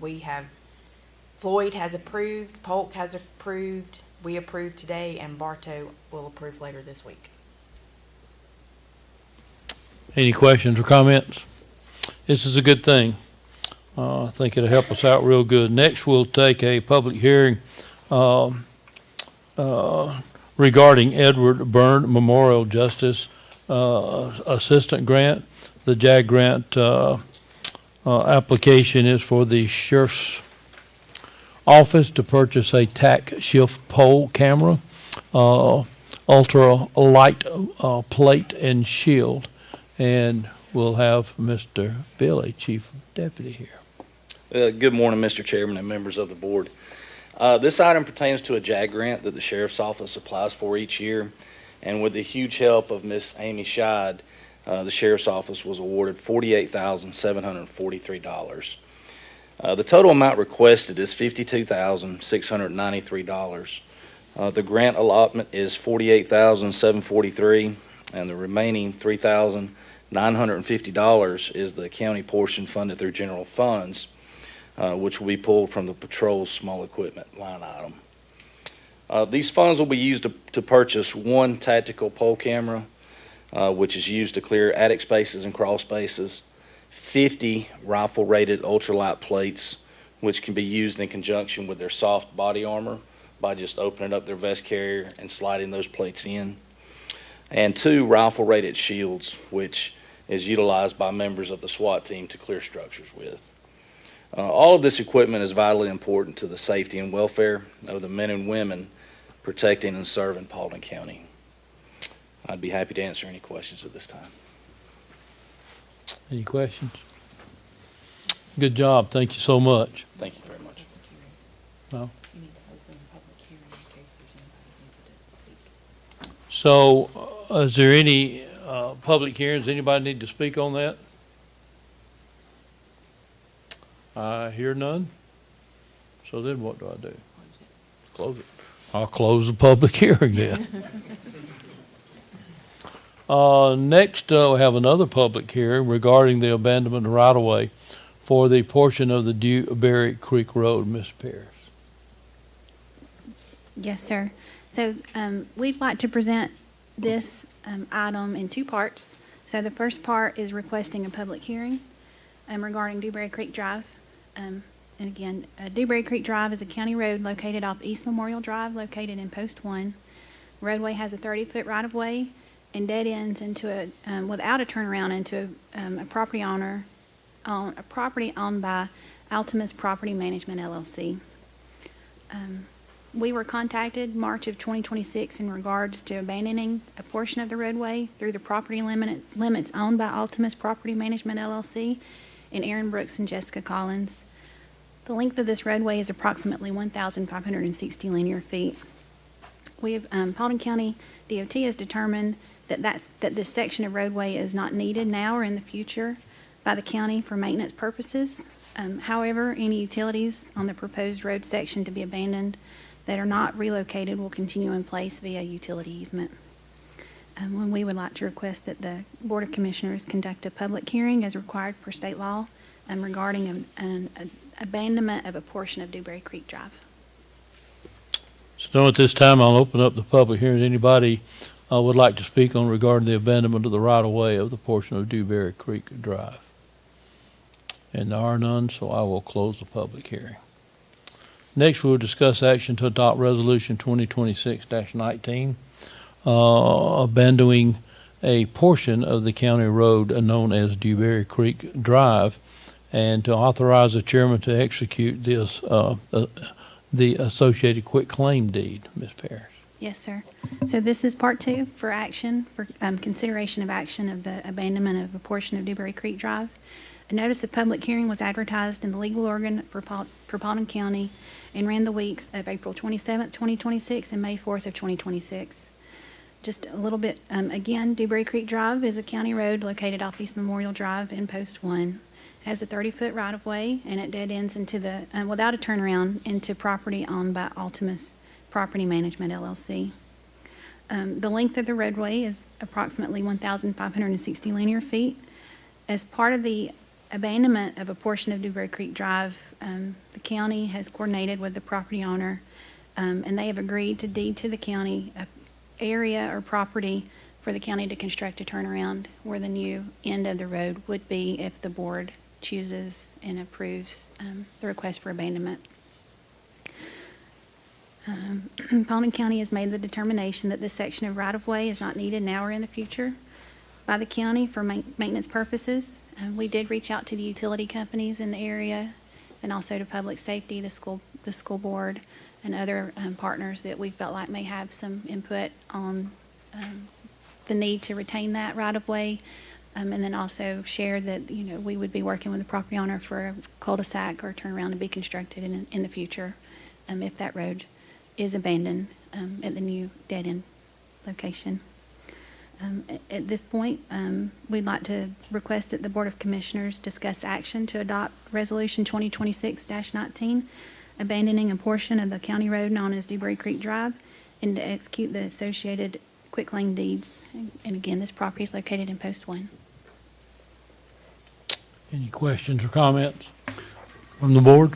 Floyd has approved, Polk has approved, we approved today, and Bartow will approve later this week. Any questions or comments? This is a good thing. I think it'll help us out real good. Next, we'll take a public hearing regarding Edward Byrne Memorial Justice Assistant Grant. The JAG grant application is for the Sheriff's Office to purchase a tack shift pole camera, ultra light plate and shield, And we'll have Mr. Billy, Chief Deputy, here. Good morning, Mr. Chairman and members of the board. This item pertains to a JAG grant that the Sheriff's Office applies for each year. And with the huge help of Miss Amy Scheid, the Sheriff's Office was awarded $48,743. The total amount requested is $52,693. The grant allotment is $48,743, and the remaining $3,950 is the county portion funded through general funds, which will be pulled from the patrol's small equipment line item. These funds will be used to purchase one tactical pole camera, which is used to clear attic spaces and crawl spaces, 50 rifle-rated ultralight plates, which can be used in conjunction with their soft body armor by just opening up their vest carrier and sliding those plates in, and 2 rifle-rated shields, which is utilized by members of the SWAT team to clear structures with. All of this equipment is vitally important to the safety and welfare of the men and women protecting and serving Paulding County. I'd be happy to answer any questions at this time. Any questions? Good job. Thank you so much. Thank you very much. No? You need to open the public hearing in case there's anybody who needs to speak. So, is there any public hearings? Anybody need to speak on that? I hear none. So then what do I do? Close it. Close it. I'll close the public hearing then. Next, we have another public hearing regarding the abandonment of right-of-way for the portion of the Dewberry Creek Road. Ms. Pierce. Yes, sir. So we'd like to present this item in 2 parts. So the first part is requesting a public hearing regarding Dewberry Creek Drive. And again, Dewberry Creek Drive is a county road located off East Memorial Drive, located in Post 1. Roadway has a 30-foot right-of-way and dead ends into a, without a turnaround, into a property owned by Altimus Property Management LLC. We were contacted March of 2026 in regards to abandoning a portion of the roadway through the property limits owned by Altimus Property Management LLC and Aaron Brooks and Jessica Collins. The length of this roadway is approximately 1,560 linear feet. Paulding County DOT has determined that this section of roadway is not needed now or in the future by the county for maintenance purposes. However, any utilities on the proposed road section to be abandoned that are not relocated will continue in place via utility easement. When we would like to request that the Board of Commissioners conduct a public hearing as required per state law regarding an abandonment of a portion of Dewberry Creek Drive. So at this time, I'll open up the public hearing. Anybody would like to speak on regarding the abandonment of the right-of-way of the portion of Dewberry Creek Drive? And there are none, so I will close the public hearing. Next, we will discuss action to adopt Resolution 2026-19, abandoning a portion of the county road known as Dewberry Creek Drive, and to authorize the chairman to execute this, the associated quitclaim deed. Ms. Parrish. Yes, sir. So this is part 2 for action, for consideration of action of the abandonment of a portion of Dewberry Creek Drive. A notice of public hearing was advertised in the legal organ for Paulding County and ran the weeks of April 27th, 2026 and May 4th of 2026. Just a little bit, again, Dewberry Creek Drive is a county road located off East Memorial Drive in Post 1. Has a 30-foot right-of-way, and it dead ends into the, without a turnaround, into property owned by Altimus Property Management LLC. The length of the roadway is approximately 1,560 linear feet. As part of the abandonment of a portion of Dewberry Creek Drive, the county has coordinated with the property owner, and they have agreed to deed to the county an area or property for the county to construct a turnaround where the new end of the road would be if the board chooses and approves the request for abandonment. Paulding County has made the determination that this section of right-of-way is not needed now or in the future by the county for maintenance purposes. We did reach out to the utility companies in the area and also to public safety, the school board, and other partners that we felt like may have some input on the need to retain that right-of-way. And then also shared that, we would be working with the property owner for a cul-de-sac or turnaround to be constructed in the future, if that road is abandoned, at the new dead-end location. At this point, we'd like to request that the Board of Commissioners discuss action to adopt Resolution 2026-19, abandoning a portion of the county road known as Dewberry Creek Drive, and to execute the associated quitclaim deeds. And again, this property is located in Post 1. Any questions or comments from the board?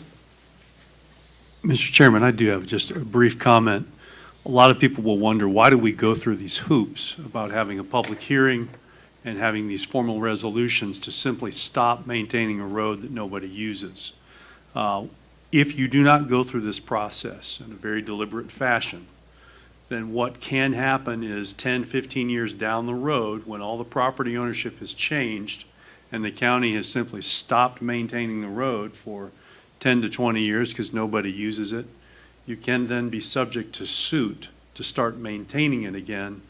Mr. Chairman, I do have just a brief comment. A lot of people will wonder, why do we go through these hoops about having a public hearing and having these formal resolutions to simply stop maintaining a road that nobody uses? If you do not go through this process in a very deliberate fashion, then what can happen is 10, 15 years down the road, when all the property ownership has changed and the county has simply stopped maintaining the road for 10 to 20 years because nobody uses it, you can then be subject to suit to start maintaining it again.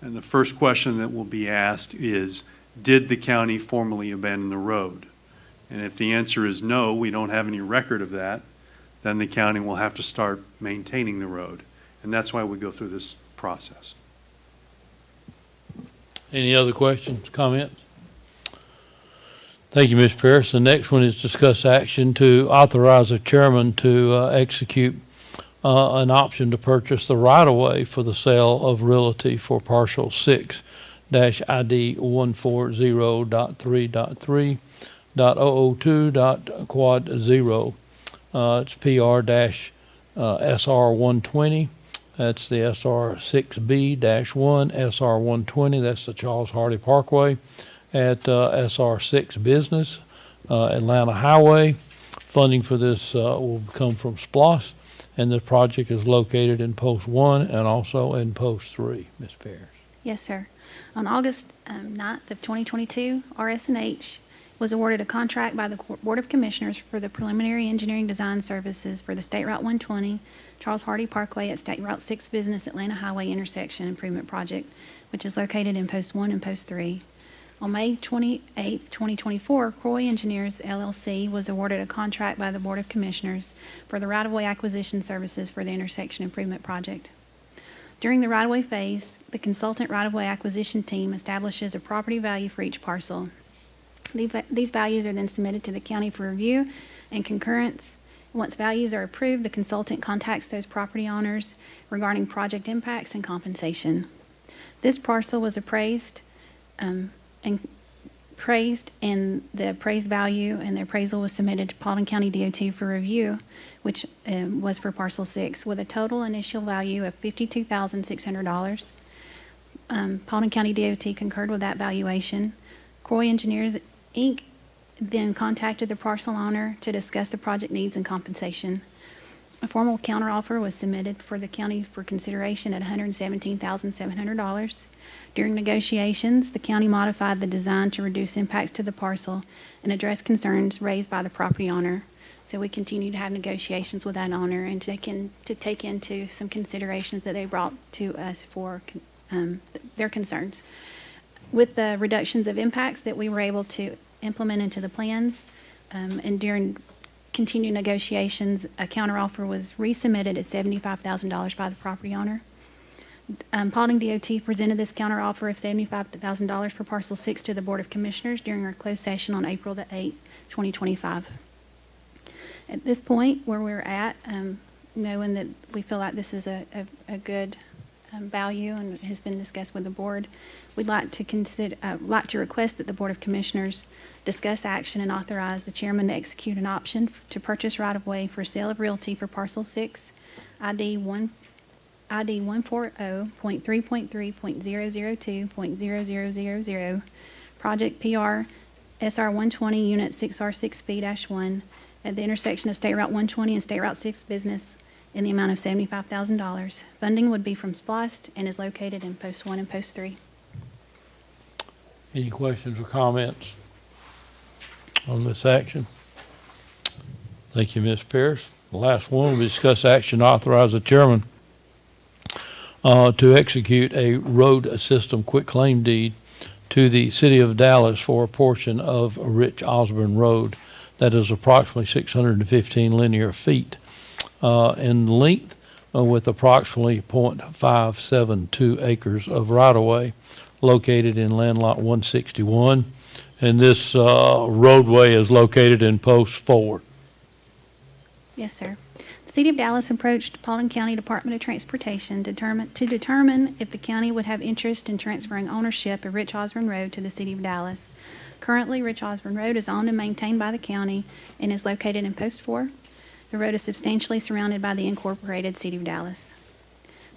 And the first question that will be asked is, did the county formally abandon the road? And if the answer is no, we don't have any record of that, then the county will have to start maintaining the road. And that's why we go through this process. Any other questions, comments? Thank you, Ms. Pierce. The next one is discuss action to authorize the chairman to execute an option to purchase the right-of-way for the sale of realty for parcel 6-ID 140.3.3.002.quad 0. It's PR-SR 120. That's the SR 6B-1, SR 120. That's the Charles Hardy Parkway at SR 6 Business, Atlanta Highway. Funding for this will come from SPLOST. And the project is located in Post 1 and also in Post 3. Ms. Pierce. Yes, sir. On August 9th of 2022, RS&H was awarded a contract by the Board of Commissioners for the preliminary engineering design services for the State Route 120, Charles Hardy Parkway at State Route 6 Business Atlanta Highway Intersection Improvement Project, which is located in Post 1 and Post 3. On May 28, 2024, Croy Engineers, LLC was awarded a contract by the Board of Commissioners for the right-of-way acquisition services for the intersection improvement project. During the right-of-way phase, the consultant right-of-way acquisition team establishes a property value for each parcel. These values are then submitted to the county for review and concurrence. Once values are approved, the consultant contacts those property owners regarding project impacts and compensation. This parcel was appraised and the appraised value and the appraisal was submitted to Paulding County DOT for review, which was for parcel 6, with a total initial value of $52,600. Paulding County DOT concurred with that valuation. Croy Engineers, Inc. then contacted the parcel owner to discuss the project needs and compensation. A formal counteroffer was submitted for the county for consideration at $117,700. During negotiations, the county modified the design to reduce impacts to the parcel and address concerns raised by the property owner. So we continue to have negotiations with that owner and to take into some considerations that they brought to us for their concerns. With the reductions of impacts that we were able to implement into the plans, and during continued negotiations, a counteroffer was resubmitted at $75,000 by the property owner. Paulding DOT presented this counteroffer of $75,000 for parcel 6 to the Board of Commissioners during our closed session on April the 8th, 2025. At this point where we're at, knowing that we feel like this is a good value and has been discussed with the board, we'd like to request that the Board of Commissioners discuss action and authorize the chairman to execute an option to purchase right-of-way for sale of realty for parcel 6, ID 140.3.3.002.0000, project PR SR 120, unit 6R6B-1 at the intersection of State Route 120 and State Route 6 Business in the amount of $75,000. Funding would be from SPLOST and is located in Post 1 and Post 3. Any questions or comments on this action? Thank you, Ms. Pierce. The last one, we discuss action to authorize the chairman to execute a road system quitclaim deed to the city of Dallas for a portion of Rich Osborne Road that is approximately 615 linear feet in length, with approximately .572 acres of right-of-way located in land lot 161. And this roadway is located in Post 4. Yes, sir. The City of Dallas approached Paulding County Department of Transportation to determine if the county would have interest in transferring ownership of Rich Osborne Road to the City of Dallas. Currently, Rich Osborne Road is owned and maintained by the county and is located in Post 4. The road is substantially surrounded by the incorporated City of Dallas.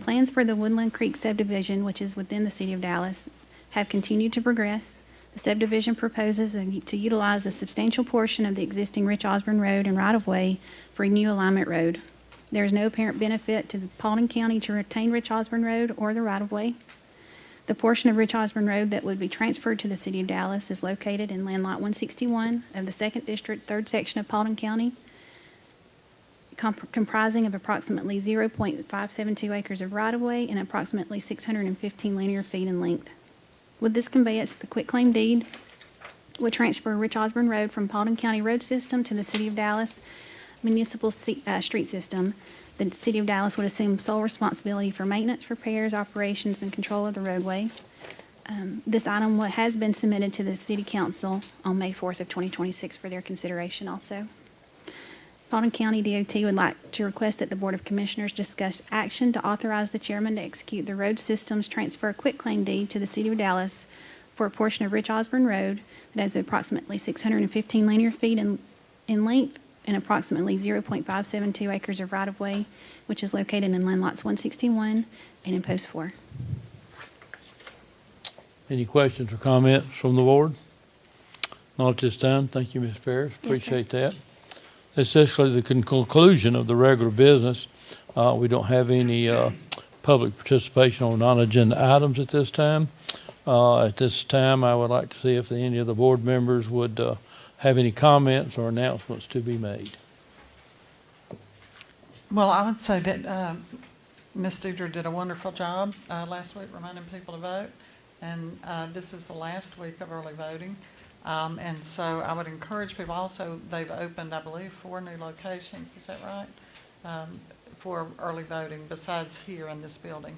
Plans for the Woodland Creek subdivision, which is within the City of Dallas, have continued to progress. The subdivision proposes to utilize a substantial portion of the existing Rich Osborne Road and right-of-way for a new alignment road. There is no apparent benefit to the Paulding County to retain Rich Osborne Road or the right-of-way. The portion of Rich Osborne Road that would be transferred to the City of Dallas is located in land lot 161 of the 2nd District, 3rd Section of Paulding County, comprising of approximately 0.572 acres of right-of-way and approximately 615 linear feet in length. With this conveyance, the quitclaim deed would transfer Rich Osborne Road from Paulding County Road System to the City of Dallas Municipal Street System. The City of Dallas would assume sole responsibility for maintenance, repairs, operations, and control of the roadway. This item has been submitted to the City Council on May 4th of 2026 for their consideration also. Paulding County DOT would like to request that the Board of Commissioners discuss action to authorize the chairman to execute the road systems transfer quitclaim deed to the City of Dallas for a portion of Rich Osborne Road that has approximately 615 linear feet in length and approximately 0.572 acres of right-of-way, which is located in land lots 161 and in Post 4. Any questions or comments from the board? Not at this time. Thank you, Ms. Ferris. Yes, sir. Appreciate that. It's actually the conclusion of the regular business. We don't have any public participation on non-agenda items at this time. At this time, I would like to see if any of the board members would have any comments or announcements to be made. Well, I would say that Ms. Deidre did a wonderful job last week reminding people to vote, and this is the last week of early voting. And so I would encourage people also, they've opened, I believe, 4 new locations, is that right? For early voting besides here in this building.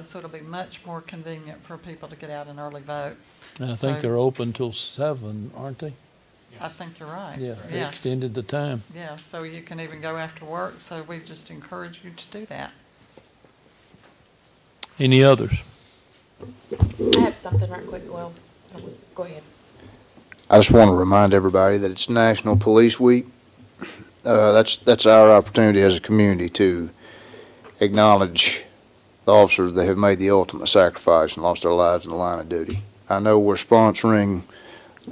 So it'll be much more convenient for people to get out and early vote. And I think they're open till 7, aren't they? I think you're right. Yeah, they Yes. extended the time. Yeah, so you can even go after work, so we just encourage you to do that. Any others? I have something right quick, Will. Go ahead. I just want to remind everybody that it's National Police Week. That's our opportunity as a community to acknowledge the officers that have made the ultimate sacrifice and lost their lives in the line of duty. I know we're sponsoring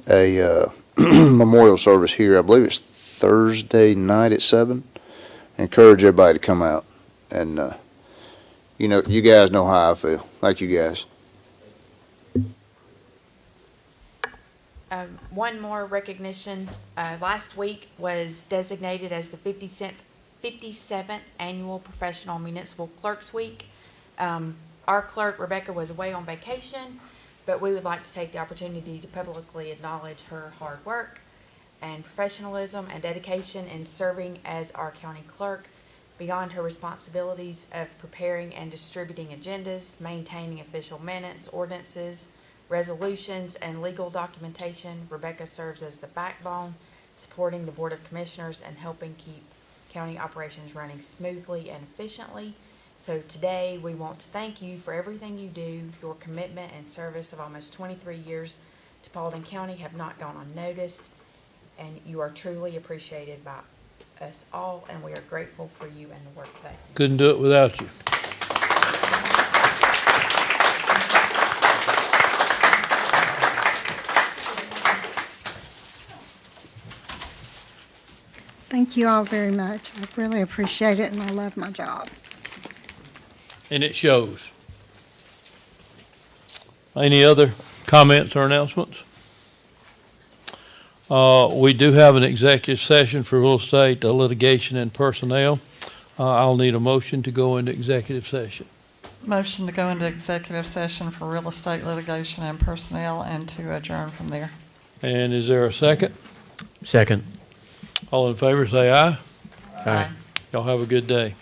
a memorial service here. I believe it's Thursday night at 7. Encourage everybody to come out. And, you guys know how I feel. Thank you, guys. One more recognition. Last week was designated as the 57th Annual Professional Municipal Clerks Week. Our clerk, Rebecca, was away on vacation, but we would like to take the opportunity to publicly acknowledge her hard work and professionalism and dedication in serving as our county clerk. Beyond her responsibilities of preparing and distributing agendas, maintaining official minutes, ordinances, resolutions, and legal documentation, Rebecca serves as the backbone, supporting the Board of Commissioners and helping keep county operations running smoothly and efficiently. So today, we want to thank you for everything you do. Your commitment and service of almost 23 years to Paulding County have not gone unnoticed, and you are truly appreciated by us all, and we are grateful for you and the work that you do. Couldn't do it without you. Thank you all very much. I really appreciate it, and I love my job. And it shows. Any other comments or announcements? We do have an executive session for real estate, litigation, and personnel. I'll need a motion to go into executive session. Motion to go into executive session for real estate litigation and personnel and to adjourn from there. And is there a second? Second. All in favor, say aye. Aye. Y'all have a good day.